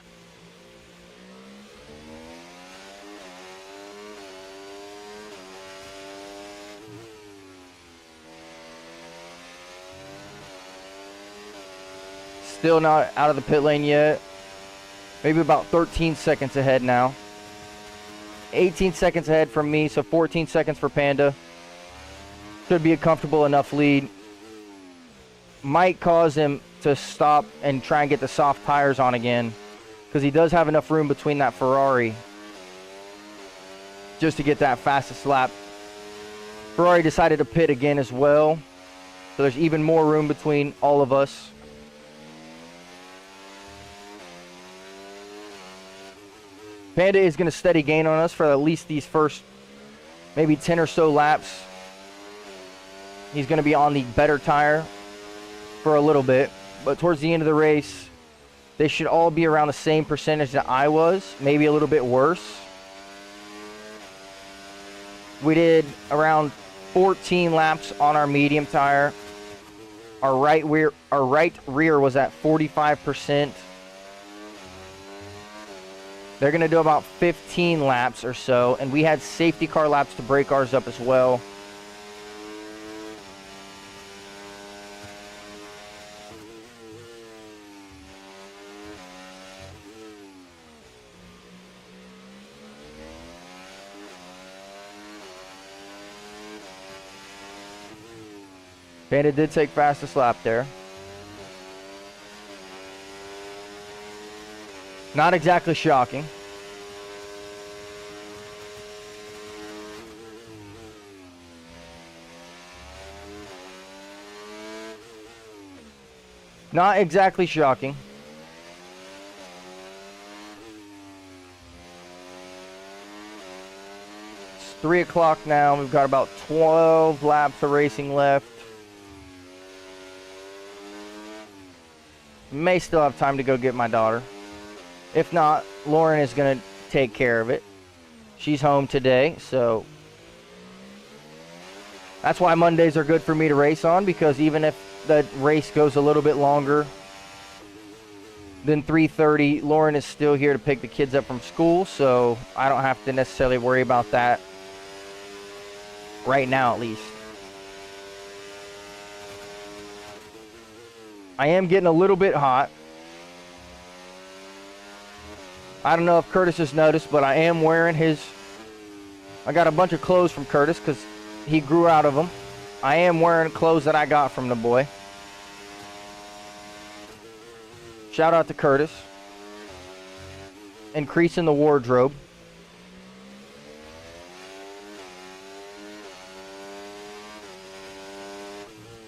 Still not out of the pit lane yet. Maybe about 13 seconds ahead now. 18 seconds ahead from me, so 14 seconds for Panda. Should be a comfortable enough lead. Might cause him to stop and try and get the soft tires on again, because he does have enough room between that Ferrari just to get that fastest lap. Ferrari decided to pit again as well, so there's even more room between all of us. Panda is going to steady gain on us for at least these first maybe 10 or so laps. He's going to be on the better tire for a little bit, but towards the end of the race, they should all be around the same percentage that I was, maybe a little bit worse. We did around 14 laps on our medium tire. Our right rear was at 45%. They're going to do about 15 laps or so, and we had safety car laps to break ours up as well. Panda did take fastest lap there. Not exactly shocking. Not exactly shocking. It's 3 o'clock now. We've got about 12 laps of racing left. May still have time to go get my daughter. If not, Lauren is going to take care of it. She's home today, so that's why Mondays are good for me to race on, because even if the race goes a little bit longer than 3:30, Lauren is still here to pick the kids up from school, so I don't have to necessarily worry about that right now, at least. I am getting a little bit hot. I don't know if Curtis has noticed, but I am wearing I got a bunch of clothes from Curtis because he grew out of them. I am wearing clothes that I got from the boy. Shout out to Curtis. Increasing the wardrobe.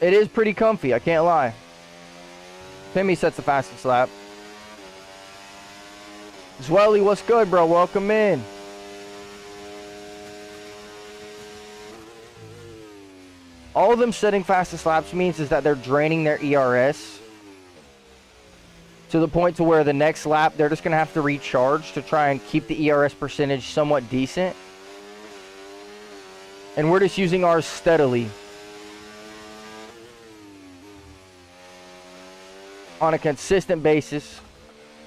It is pretty comfy, I can't lie. Timmy sets the fastest lap. Zwelly, what's good, bro? Welcome in. All of them setting fastest laps means is that they're draining their ERS to the point to where the next lap they're just going to have to recharge to try and keep the ERS percentage somewhat decent. And we're just using ours steadily on a consistent basis,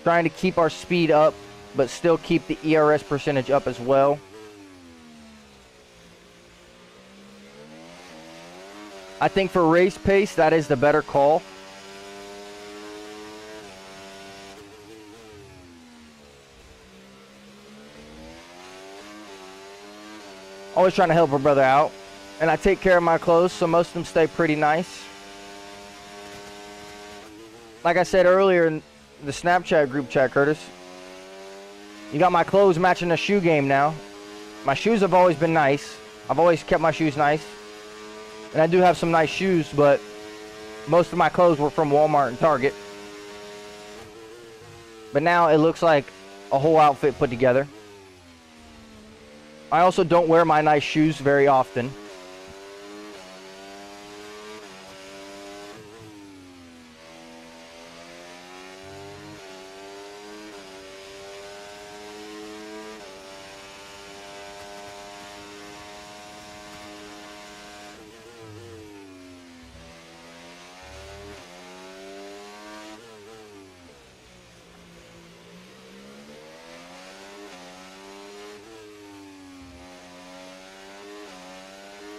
trying to keep our speed up, but still keep the ERS percentage up as well. I think for race pace, that is the better call. Always trying to help a brother out. And I take care of my clothes, so most of them stay pretty nice. like I said earlier in the Snapchat group chat, Curtis, you got my clothes matching the shoe game now. My shoes have always been nice. I've always kept my shoes nice. And I do have some nice shoes, but most of my clothes were from Walmart and Target. But now it looks like a whole outfit put together. I also don't wear my nice shoes very often.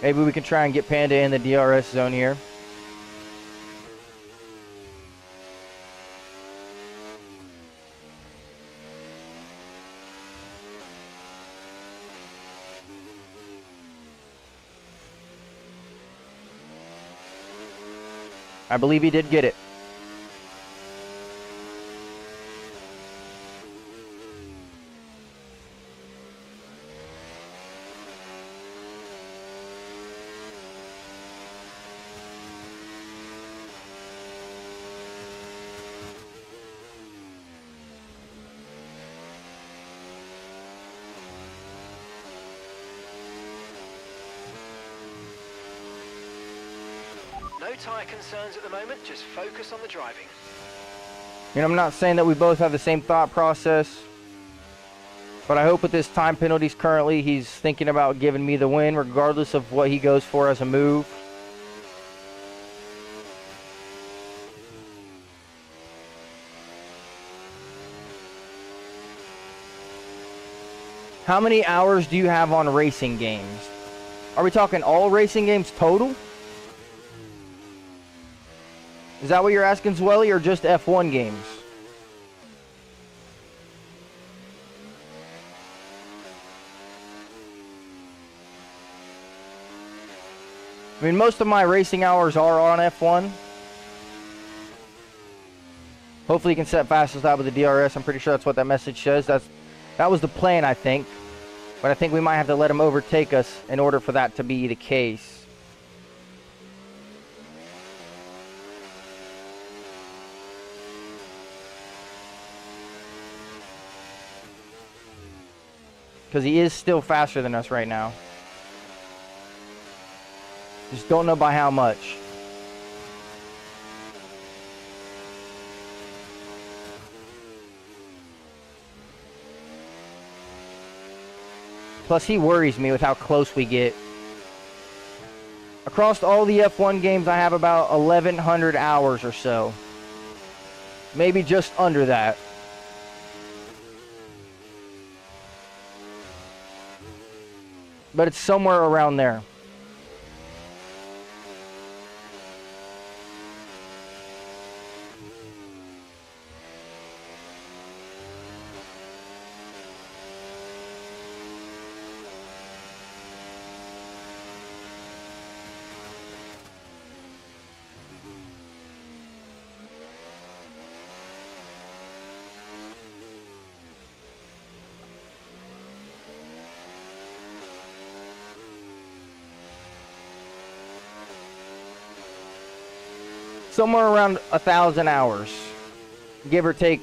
Maybe we can try and get Panda in the DRS zone here. I believe he did get it. No tyre concerns at the moment, just focus on the driving. You know, I'm not saying that we both have the same thought process, but I hope with his time penalties currently, he's thinking about giving me the win regardless of what he goes for as a move. How many hours do you have on racing games? Are we talking all racing games total? Is that what you're asking, Zwelly, or just F1 games? I mean, most of my racing hours are on F1. Hopefully you can set fastest out with the DRS. I'm pretty sure that's what that message says. That was the plan, I think. But I think we might have to let him overtake us in order for that to be the case. Because he is still faster than us right now. Just don't know by how much. Plus, he worries me with how close we get. Across all the F1 games, I have about 1,100 hours or so. Maybe just under that. But it's somewhere around there. Somewhere around 1,000 hours, give or take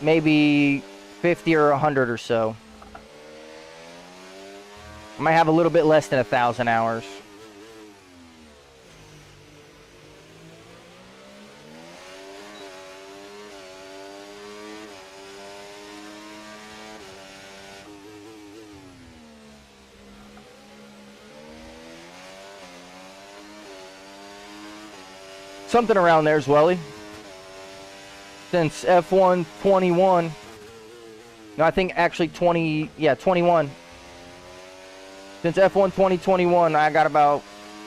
maybe 50 or 100 or so. I might have a little bit less than 1,000 hours. Something around there, Zwelly. Since F1 21, no, I think actually 21. Since F1 2021, I got about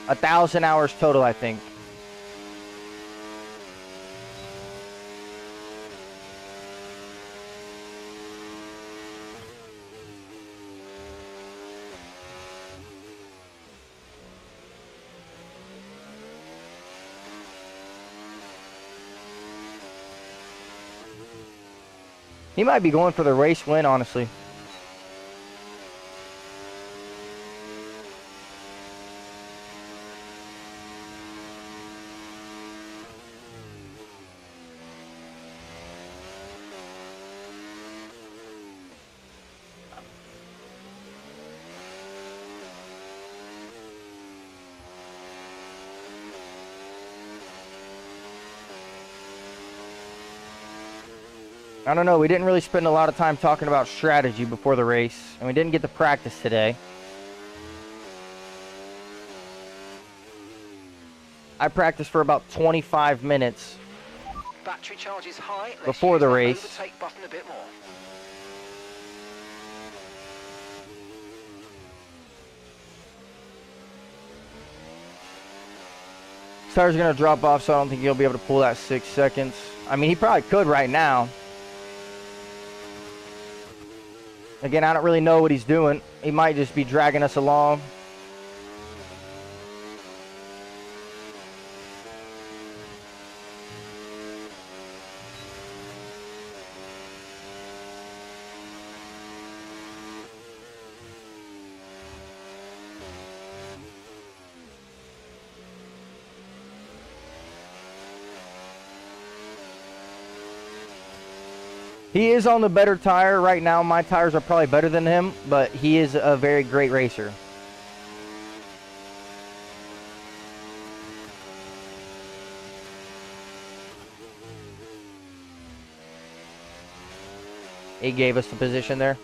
1,000 hours total, I think. He might be going for the race win, honestly. I don't know. We didn't really spend a lot of time talking about strategy before the race, and we didn't get to practice today. I practiced for about 25 minutes Battery charge is high. Let's before use the that race. overtake button a bit more. Tires are going to drop off, so I don't think he'll be able to pull that 6 seconds. I mean, he probably could right now. Again, I don't really know what he's doing. He might just be dragging us along. He is on the better tire right now. My tires are probably better than him, but he is a very great racer. He gave us the position there.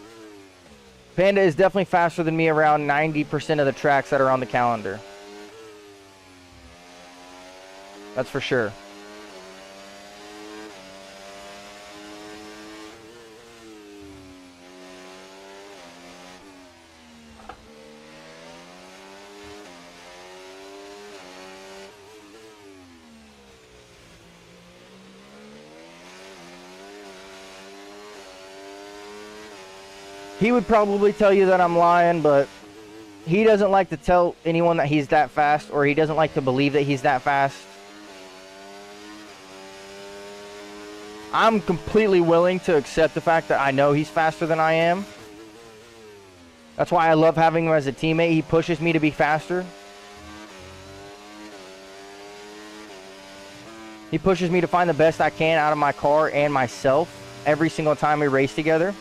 Panda is definitely faster than me around 90% of the tracks that are on the calendar. That's for sure. He would probably tell you that I'm lying, but he doesn't like to tell anyone that he's that fast, or he doesn't like to believe that he's that fast. I'm completely willing to accept the fact that I know he's faster than I am. That's why I love having him as a teammate. He pushes me to be faster. He pushes me to find the best I can out of my car and myself every single time we race together.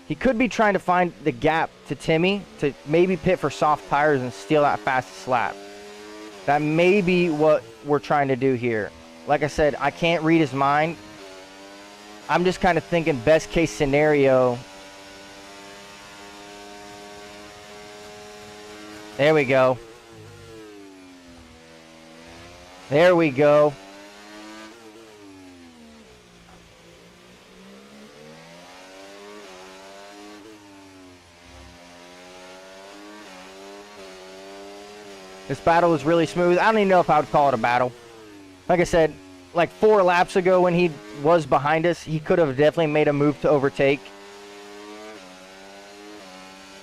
He could be trying to find the gap to Timmy to maybe pit for soft tires and steal that fastest lap. That may be what we're trying to do here. Like I said, I can't read his mind. I'm just kind of thinking best case scenario. There we go. There we go. This battle is really smooth. I don't even know if I would call it a battle. Like I said, like 4 laps ago when he was behind us, he could have definitely made a move to overtake.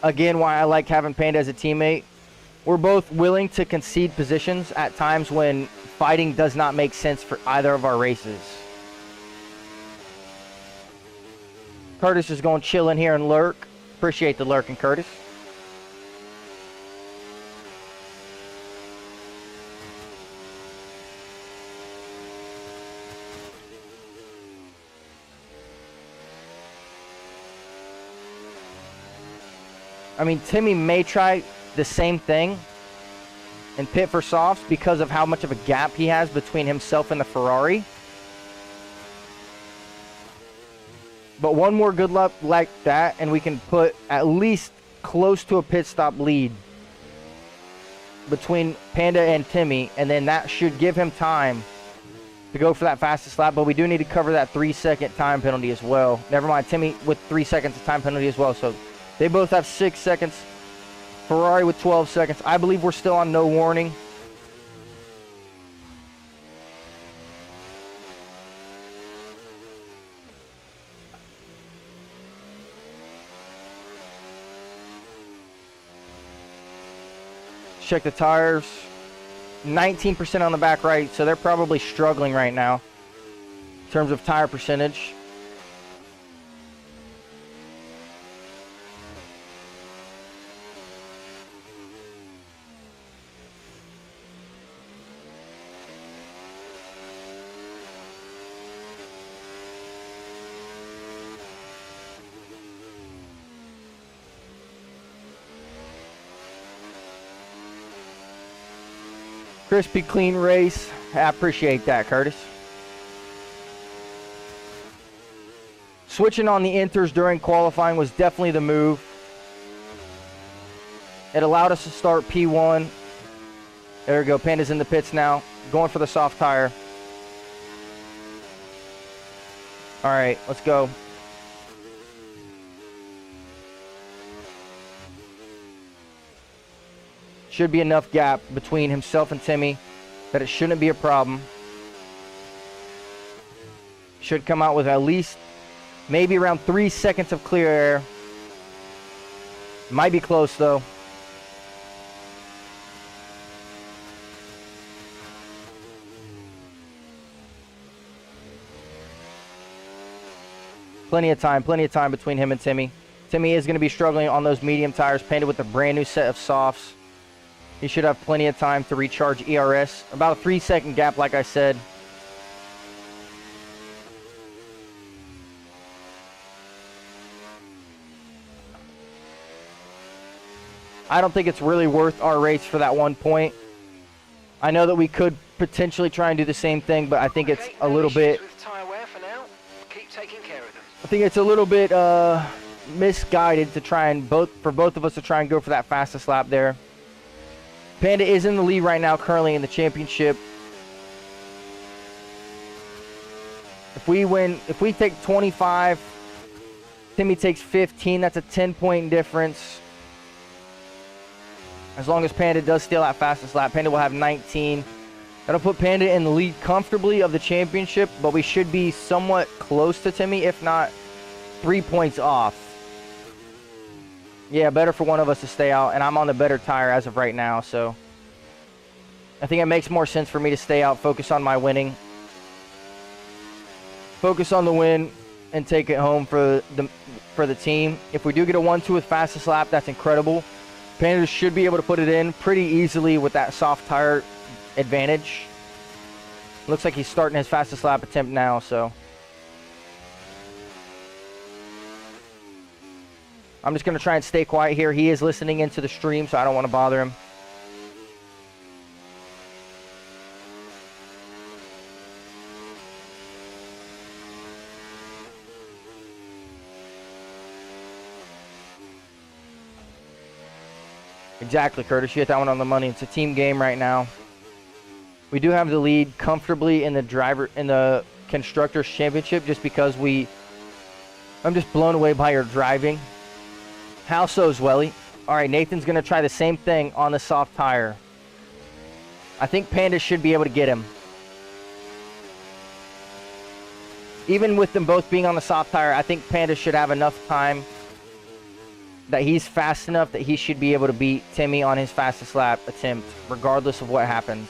Again, why I like having Panda as a teammate. We're both willing to concede positions at times when fighting does not make sense for either of our races. Curtis is going to chill in here and lurk. Appreciate the lurking, Curtis. I mean, Timmy may try the same thing and pit for softs because of how much of a gap he has between himself and the Ferrari. But one more good lap like that, and we can put at least close to a pit stop lead between Panda and Timmy, and then that should give him time to go for that fastest lap. But we do need to cover that 3-second time penalty as well. Never mind, Timmy with 3 seconds of time penalty as well. So they both have 6 seconds. Ferrari with 12 seconds. I believe we're still on no warning. Check the tires. 19% on the back right, so they're probably struggling right now in terms of tire percentage. Crispy, clean race. I appreciate that, Curtis. Switching on the inters during qualifying was definitely the move. It allowed us to start P1. There we go. Panda's in the pits now. Going for the soft tire. All right, let's go. Should be enough gap between himself and Timmy that it shouldn't be a problem. Should come out with at least maybe around 3 seconds of clear air. Might be close though. Plenty of time between him and Timmy. Timmy is going to be struggling on those medium tires, painted with a brand new set of softs. He should have plenty of time to recharge ERS. About a 3 second gap, like I said. I don't think it's really worth our race for that 1 point. I know that we could potentially try and do the same thing, but I think it's a little bit... I think it's a little bit misguided to try and for both of us to try and go for that fastest lap there. Panda is in the lead right now, currently in the championship. If we take 25, Timmy takes 15, that's a 10-point difference. As long as Panda does steal that fastest lap, Panda will have 19. That'll put Panda in the lead comfortably of the championship, but we should be somewhat close to Timmy, if not 3 points off. Yeah, better for one of us to stay out, and I'm on the better tire as of right now, so I think it makes more sense for me to stay out, focus on my winning. Focus on the win and take it home for the team. If we do get a 1-2 with fastest lap, that's incredible. Panda should be able to put it in pretty easily with that soft tire advantage. Looks like he's starting his fastest lap attempt now, so I'm just going to try and stay quiet here. He is listening into the stream, so I don't want to bother him. Exactly, Curtis. You hit that one on the money. It's a team game right now. We do have the lead comfortably in the Constructors Championship just because I'm just blown away by your driving. How so, Zwelly? All right, Nathan's going to try the same thing on the soft tire. I think Panda should be able to get him. Even with them both being on the soft tire, I think Panda should have enough time that he's fast enough that he should be able to beat Timmy on his fastest lap attempt, regardless of what happens.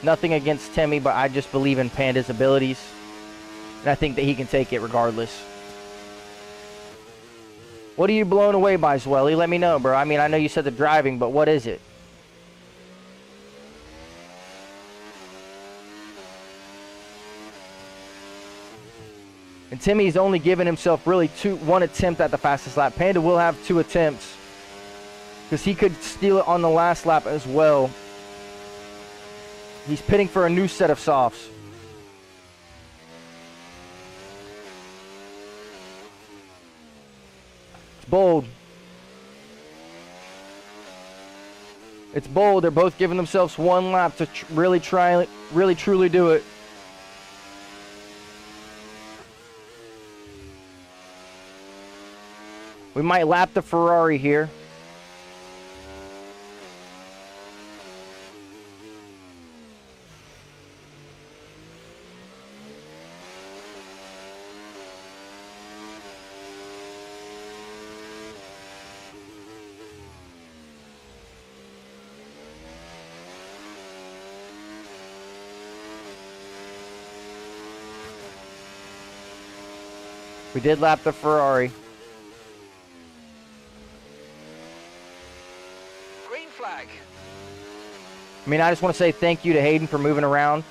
Nothing against Timmy, but I just believe in Panda's abilities. And I think that he can take it regardless. What are you blown away by, Zwelly? Let me know, bro. I mean, I know you said the driving, but what is it? And Timmy's only given himself really one attempt at the fastest lap. Panda will have 2 attempts because he could steal it on the last lap as well. He's pitting for a new set of softs. It's bold. It's bold. They're both giving themselves 1 lap to really truly do it. We might lap the Ferrari here. We did lap the Ferrari. Green flag. I mean, I just want to say thank you to Hayden for moving around.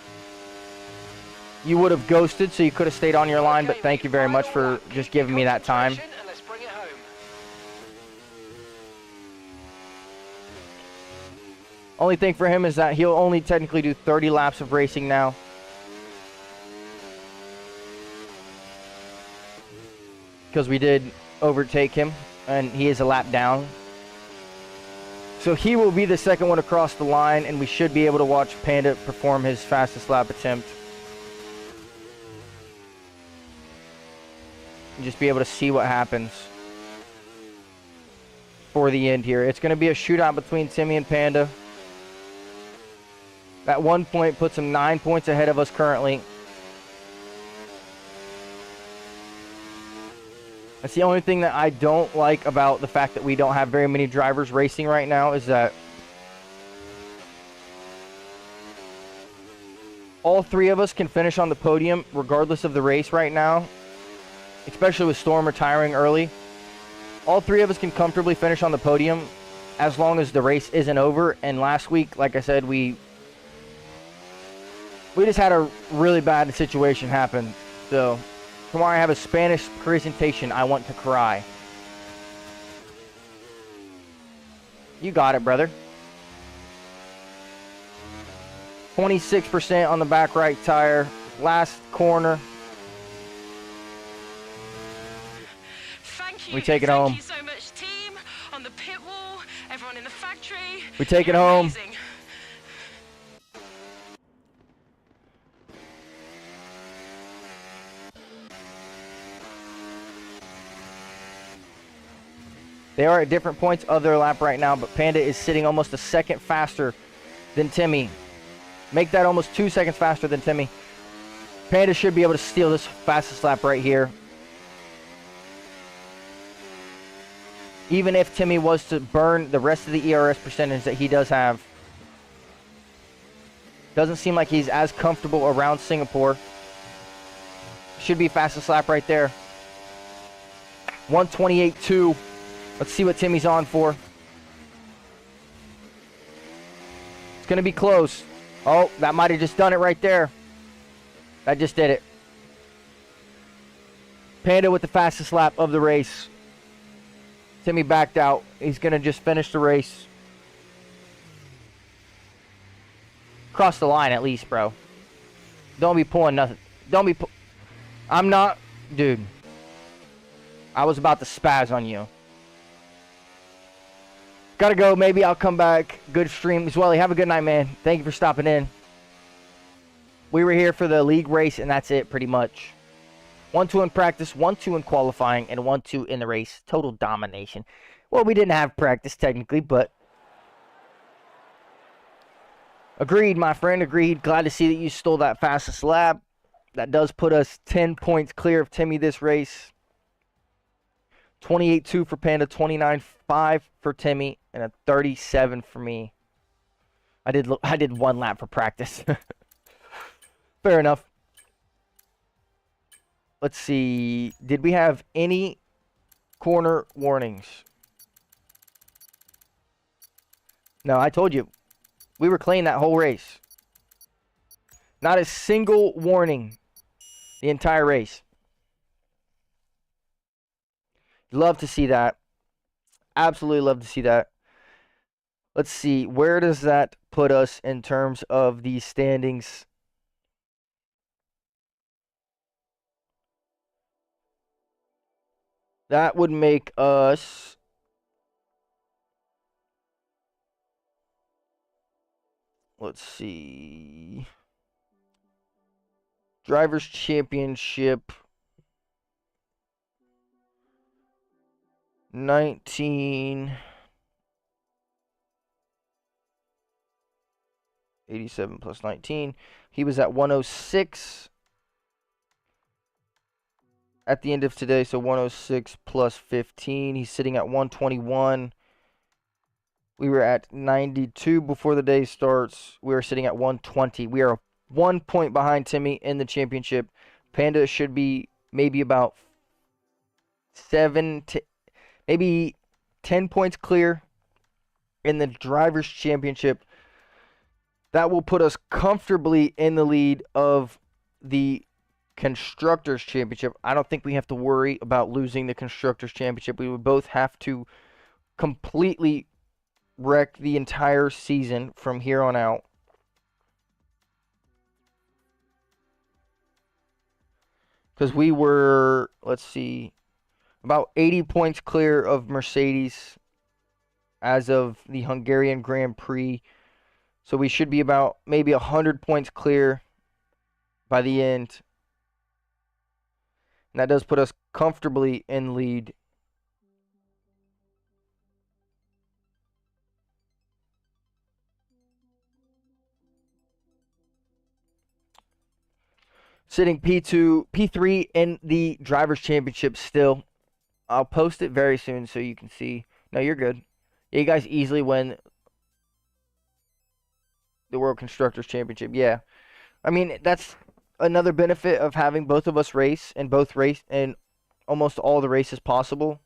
You would have ghosted, so you could have stayed on your line, but thank you very much for just giving me that time. And let's bring it home. Only thing for him is that he'll only technically do 30 laps of racing now. Because we did overtake him, and he is a lap down. So he will be the second one across the line, and we should be able to watch Panda perform his fastest lap attempt. And just be able to see what happens for the end here. It's going to be a shootout between Timmy and Panda. That 1 point puts him 9 points ahead of us currently. That's the only thing that I don't like about the fact that we don't have very many drivers racing right now, is that all three of us can finish on the podium regardless of the race right now, especially with Storm retiring early. All three of us can comfortably finish on the podium as long as the race isn't over. And last week, like I said, we just had a really bad situation happen. So tomorrow I have a Spanish presentation. I want to cry. You got it, brother. 26% on the back right tire. Last corner. Thank you. We take it home. Thank you so much, team. On the pit wall, everyone in the factory. We take it You're home. amazing. They are at different points of their lap right now, but Panda is sitting almost a second faster than Timmy. Make that almost 2 seconds faster than Timmy. Panda should be able to steal this fastest lap right here. Even if Timmy was to burn the rest of the ERS percentage that he does have. Doesn't seem like he's as comfortable around Singapore. Should be fastest lap right there. 128.2. Let's see what Timmy's on for. It's going to be close. Oh, that might have just done it right there. That just did it. Panda with the fastest lap of the race. Timmy backed out. He's going to just finish the race. Cross the line at least, bro. Don't be pulling nothing. Don't be I'm not... Dude. I was about to spaz on you. Gotta go. Maybe I'll come back. Good stream. Zwelly, have a good night, man. Thank you for stopping in. We were here for the league race, and that's it, pretty much. 1-2 in practice, 1-2 in qualifying, and 1-2 in the race. Total domination. Well, we didn't have practice, technically, but... Agreed, my friend. Agreed. Glad to see that you stole that fastest lap. That does put us 10 points clear of Timmy this race. 28.2 for Panda, 29.5 for Timmy, and a 37 for me. I did one lap for practice. Fair enough. Let's see. Did we have any corner warnings? No, I told you. We were clean that whole race. Not a single warning the entire race. Love to see that. Absolutely love to see that. Let's see. Where does that put us in terms of the standings? That would make us... Let's see. Drivers' Championship. 87 plus 19. He was at 106 at the end of today, so 106 plus 15. He's sitting at 121. We were at 92 before the day starts. We are sitting at 120. We are 1 point behind Timmy in the championship. Panda should be maybe about maybe 10 points clear in the Drivers' Championship. That will put us comfortably in the lead of the Constructors' Championship. I don't think we have to worry about losing the Constructors' Championship. We would both have to completely wreck the entire season from here on out. Because we were, let's see, about 80 points clear of Mercedes as of the Hungarian Grand Prix. So we should be about maybe 100 points clear by the end. And that does put us comfortably in lead. Sitting P2, P3 in the Drivers' Championship still. I'll post it very soon so you can see. No, you're good. Yeah, you guys easily win the World Constructors' Championship. Yeah. I mean, that's another benefit of having both of us race and both race in almost all the races possible.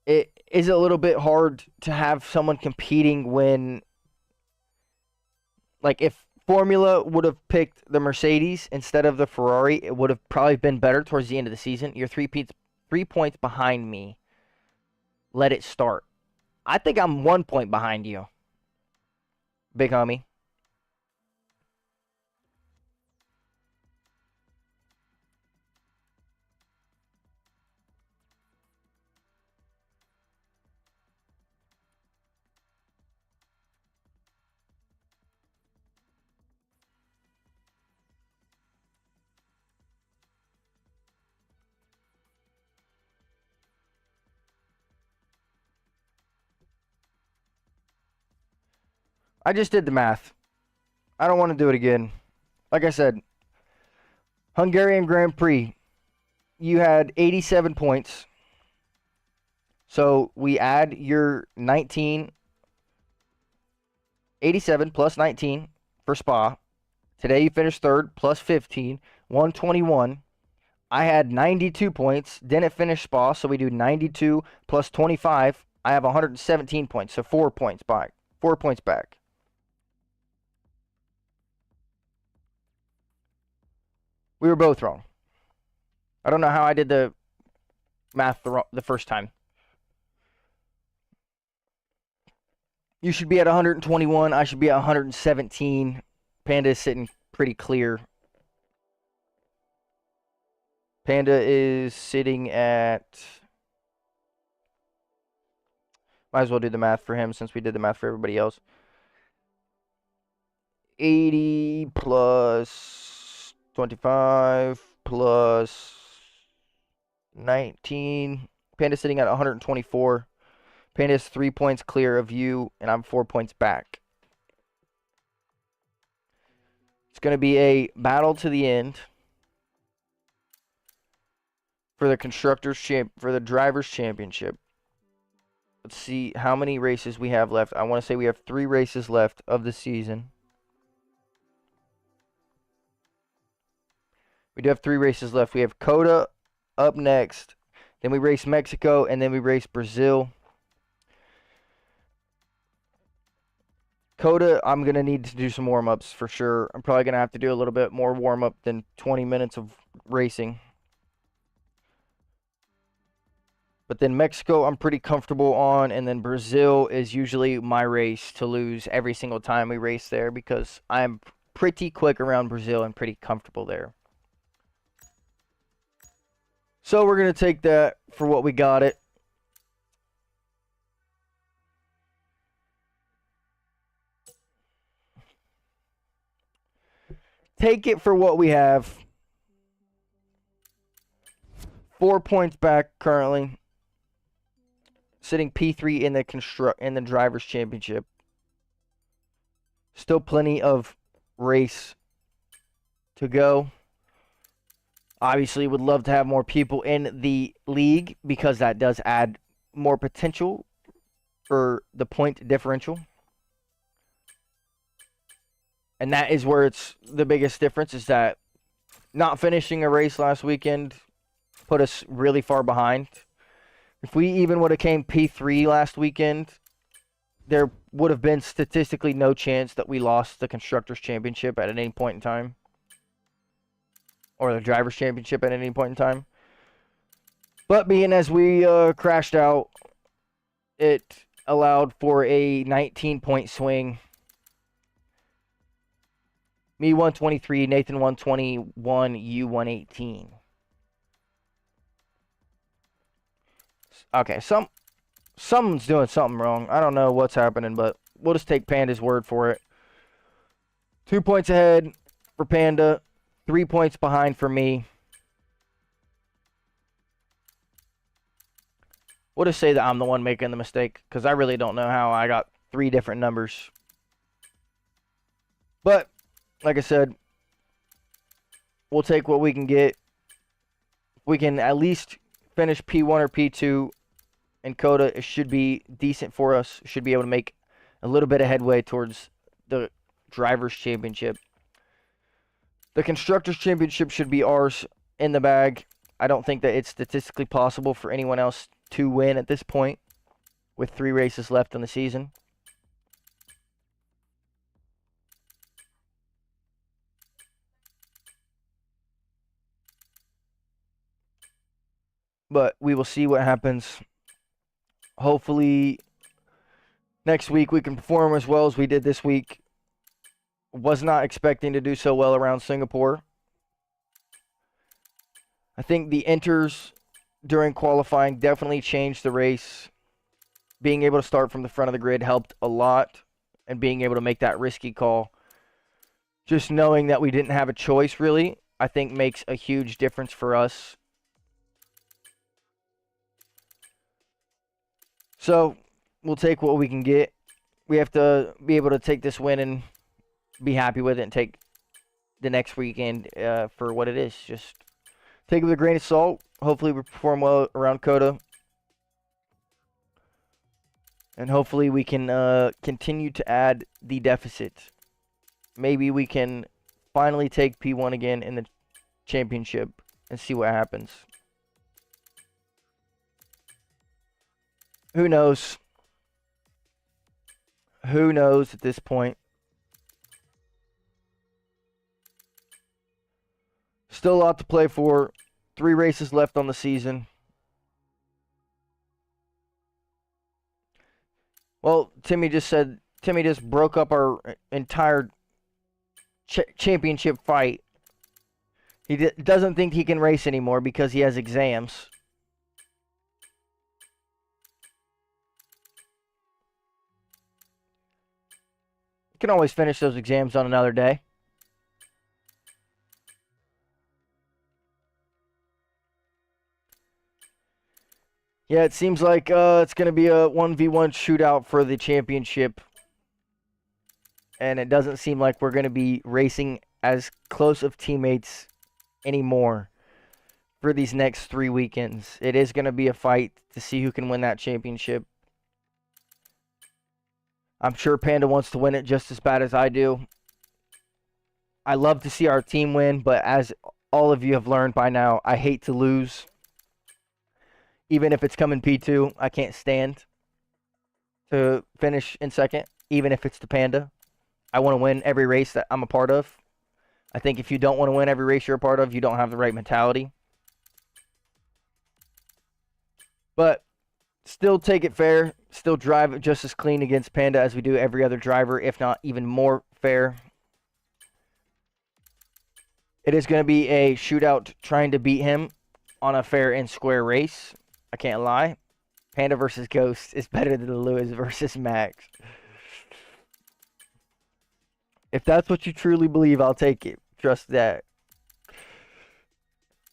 It is a little bit hard to have someone competing when, like, if Formula would have picked the Mercedes instead of the Ferrari, it would have probably been better towards the end of the season. You're 3 points behind me. Let it start. I think I'm 1 point behind you, big homie. I just did the math. I don't want to do it again. Like I said, Hungarian Grand Prix, you had 87 points. So we add your 19, 87 plus 19 for Spa. Today you finished third plus 15, 121. I had 92 points, didn't finish Spa, so we do 92 plus 25. I have 117 points, so 4 points back. 4 points back. We were both wrong. I don't know how I did the math the first time. You should be at 121. I should be at 117. Panda is sitting pretty clear. Panda is sitting at... Might as well do the math for him since we did the math for everybody else. 80 plus 25 plus 19. Panda's sitting at 124. Panda's 3 points clear of you, and I'm 4 points back. It's going to be a battle to the end for the for the Drivers' Championship. Let's see how many races we have left. I want to say we have 3 races left of the season. We do have 3 races left. We have COTA up next. Then we race Mexico, and then we race Brazil. COTA, I'm going to need to do some warm-ups for sure. I'm probably going to have to do a little bit more warm-up than 20 minutes of racing. But then Mexico, I'm pretty comfortable on. And then Brazil is usually my race to lose every single time we race there because I'm pretty quick around Brazil and pretty comfortable there. So we're going to take that for what we got it. Take it for what we have. 4 points back currently. Sitting P3 in the Drivers' Championship. Still plenty of race to go. Obviously, would love to have more people in the league because that does add more potential for the point differential. And that is where it's the biggest difference is that not finishing a race last weekend put us really far behind. If we even would have came P3 last weekend, there would have been statistically no chance that we lost the Constructors' Championship at any point in time. Or the Drivers' Championship at any point in time. But being as we crashed out, it allowed for a 19-point swing. Me 123, Nathan 121, you 118. Okay, someone's doing something wrong. I don't know what's happening, but we'll just take Panda's word for it. 2 points ahead for Panda, 3 points behind for me. We'll just say that I'm the one making the mistake, because I really don't know how I got 3 different numbers. But, like I said, we'll take what we can get. We can at least finish P1 or P2 in Coda. It should be decent for us. Should be able to make a little bit of headway towards the Drivers' Championship. The Constructors' Championship should be ours in the bag. I don't think that it's statistically possible for anyone else to win at this point with 3 races left in the season. But we will see what happens. Hopefully next week we can perform as well as we did this week. Was not expecting to do so well around Singapore. I think the inters during qualifying definitely changed the race. Being able to start from the front of the grid helped a lot, and being able to make that risky call, just knowing that we didn't have a choice really, I think makes a huge difference for us. So we'll take what we can get. We have to be able to take this win and be happy with it, and take the next weekend for what it is. Just take it with a grain of salt. Hopefully we perform well around Coda. And hopefully we can continue to add the deficit. Maybe we can finally take P1 again in the championship and see what happens. Who knows? Who knows at this point? Still a lot to play for. 3 races left on the season. Well, Timmy just broke up our entire championship fight. He doesn't think he can race anymore because he has exams. You can always finish those exams on another day. Yeah, it seems like it's going to be a 1v1 shootout for the championship. And it doesn't seem like we're going to be racing as close of teammates anymore for these next 3 weekends. It is going to be a fight to see who can win that championship. I'm sure Panda wants to win it just as bad as I do. I love to see our team win, but as all of you have learned by now, I hate to lose. Even if it's coming P2, I can't stand to finish in second, even if it's the Panda. I want to win every race that I'm a part of. I think if you don't want to win every race you're a part of, you don't have the right mentality. But still take it fair. Still drive it just as clean against Panda as we do every other driver, if not even more fair. It is going to be a shootout trying to beat him on a fair and square race. I can't lie. Panda versus Ghost is better than Lewis versus Max. If that's what you truly believe, I'll take it. Trust that.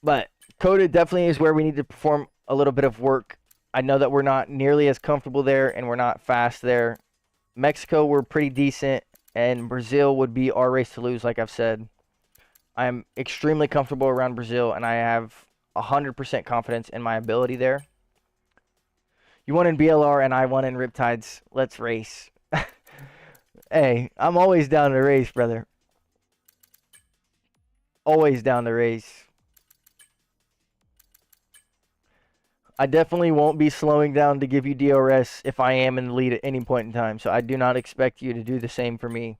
But Coda definitely is where we need to perform a little bit of work. I know that we're not nearly as comfortable there, and we're not fast there. Mexico, we're pretty decent, and Brazil would be our race to lose, like I've said. I'm extremely comfortable around Brazil, and I have 100% confidence in my ability there. You won in BLR, and I won in Riptides. Let's race. Hey, I'm always down to race, brother. Always down to race. I definitely won't be slowing down to give you DRS if I am in the lead at any point in time. So I do not expect you to do the same for me.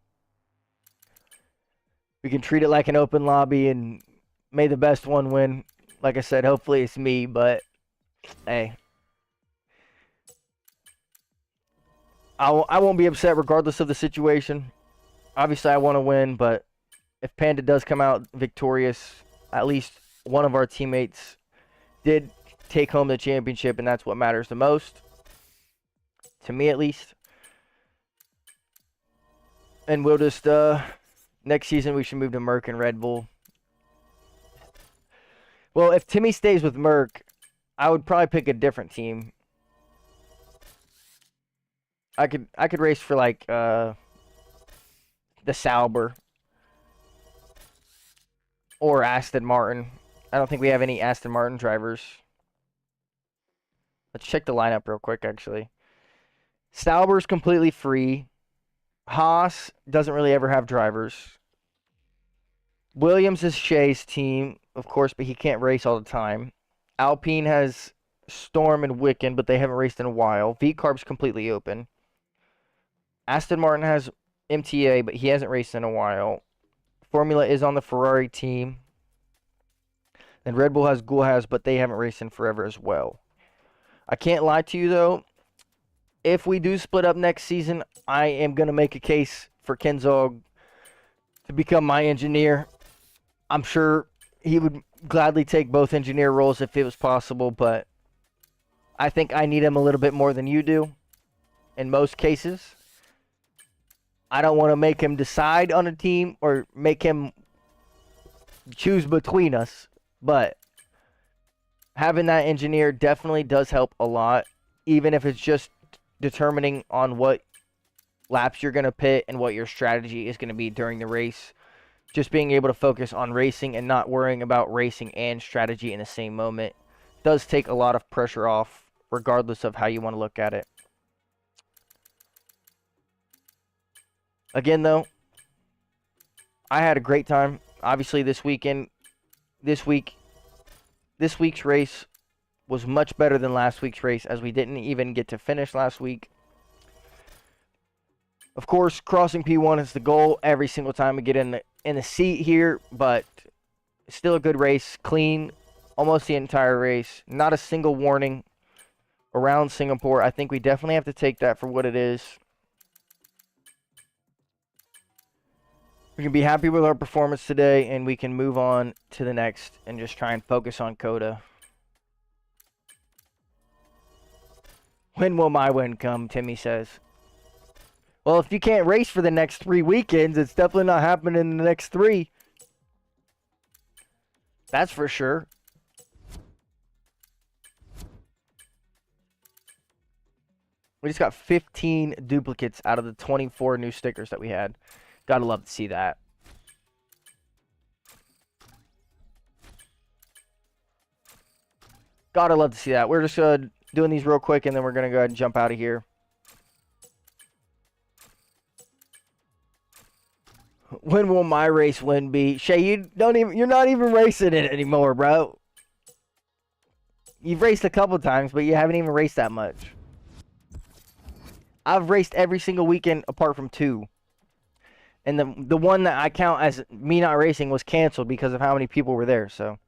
We can treat it like an open lobby and may the best one win. Like I said, hopefully it's me, but hey. I won't be upset regardless of the situation. Obviously, I want to win, but if Panda does come out victorious, at least one of our teammates did take home the championship, and that's what matters the most. To me, at least. And we'll just, next season, we should move to Merc and Red Bull. Well, if Timmy stays with Merc, I would probably pick a different team. I could race for, like, the Sauber. Or Aston Martin. I don't think we have any Aston Martin drivers. Let's check the lineup real quick, actually. Sauber's completely free. Haas doesn't really ever have drivers. Williams is Shay's team, of course, but he can't race all the time. Alpine has Storm and Wicken, but they haven't raced in a while. V-Carb's completely open. Aston Martin has MTA, but he hasn't raced in a while. Formula is on the Ferrari team. And Red Bull has Gulhaz, but they haven't raced in forever as well. I can't lie to you, though. If we do split up next season, I am going to make a case for Kenzog to become my engineer. I'm sure he would gladly take both engineer roles if it was possible, but I think I need him a little bit more than you do in most cases. I don't want to make him decide on a team or make him choose between us, but having that engineer definitely does help a lot, even if it's just determining on what laps you're going to pit and what your strategy is going to be during the race. Just being able to focus on racing and not worrying about racing and strategy in the same moment does take a lot of pressure off, regardless of how you want to look at it. Again, though, I had a great time. Obviously, this week's race was much better than last week's race, as we didn't even get to finish last week. Of course, crossing P1 is the goal every single time we get in the seat here, but still a good race, clean, almost the entire race. Not a single warning around Singapore. I think we definitely have to take that for what it is. We can be happy with our performance today, and we can move on to the next and just try and focus on Coda. When will my win come, Timmy says. Well, if you can't race for the next 3 weekends, it's definitely not happening in the next 3. That's for sure. We just got 15 duplicates out of the 24 new stickers that we had. Gotta love to see that. Gotta love to see that. We're just doing these real quick, and then we're gonna go ahead and jump out of here. When will my race win be? Shay, you're not even racing it anymore, bro. You've raced a couple times, but you haven't even raced that much. I've raced every single weekend apart from 2. And the one that I count as me not racing was canceled because of how many people were there, so.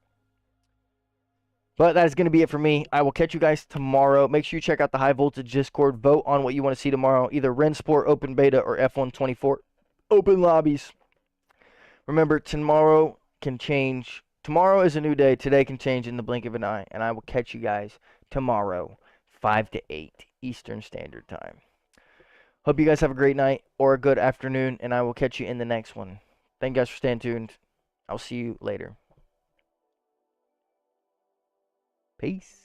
But that is going to be it for me. I will catch you guys tomorrow. Make sure you check out the High Voltage Discord. Vote on what you want to see tomorrow. Either Rensport, Open Beta, or F124 Open Lobbies. Remember, tomorrow can change. Tomorrow is a new day. Today can change in the blink of an eye. And I will catch you guys tomorrow, 5 to 8 Eastern Standard Time. Hope you guys have a great night or a good afternoon, and I will catch you in the next one. Thank you guys for staying tuned. I'll see you later. Peace.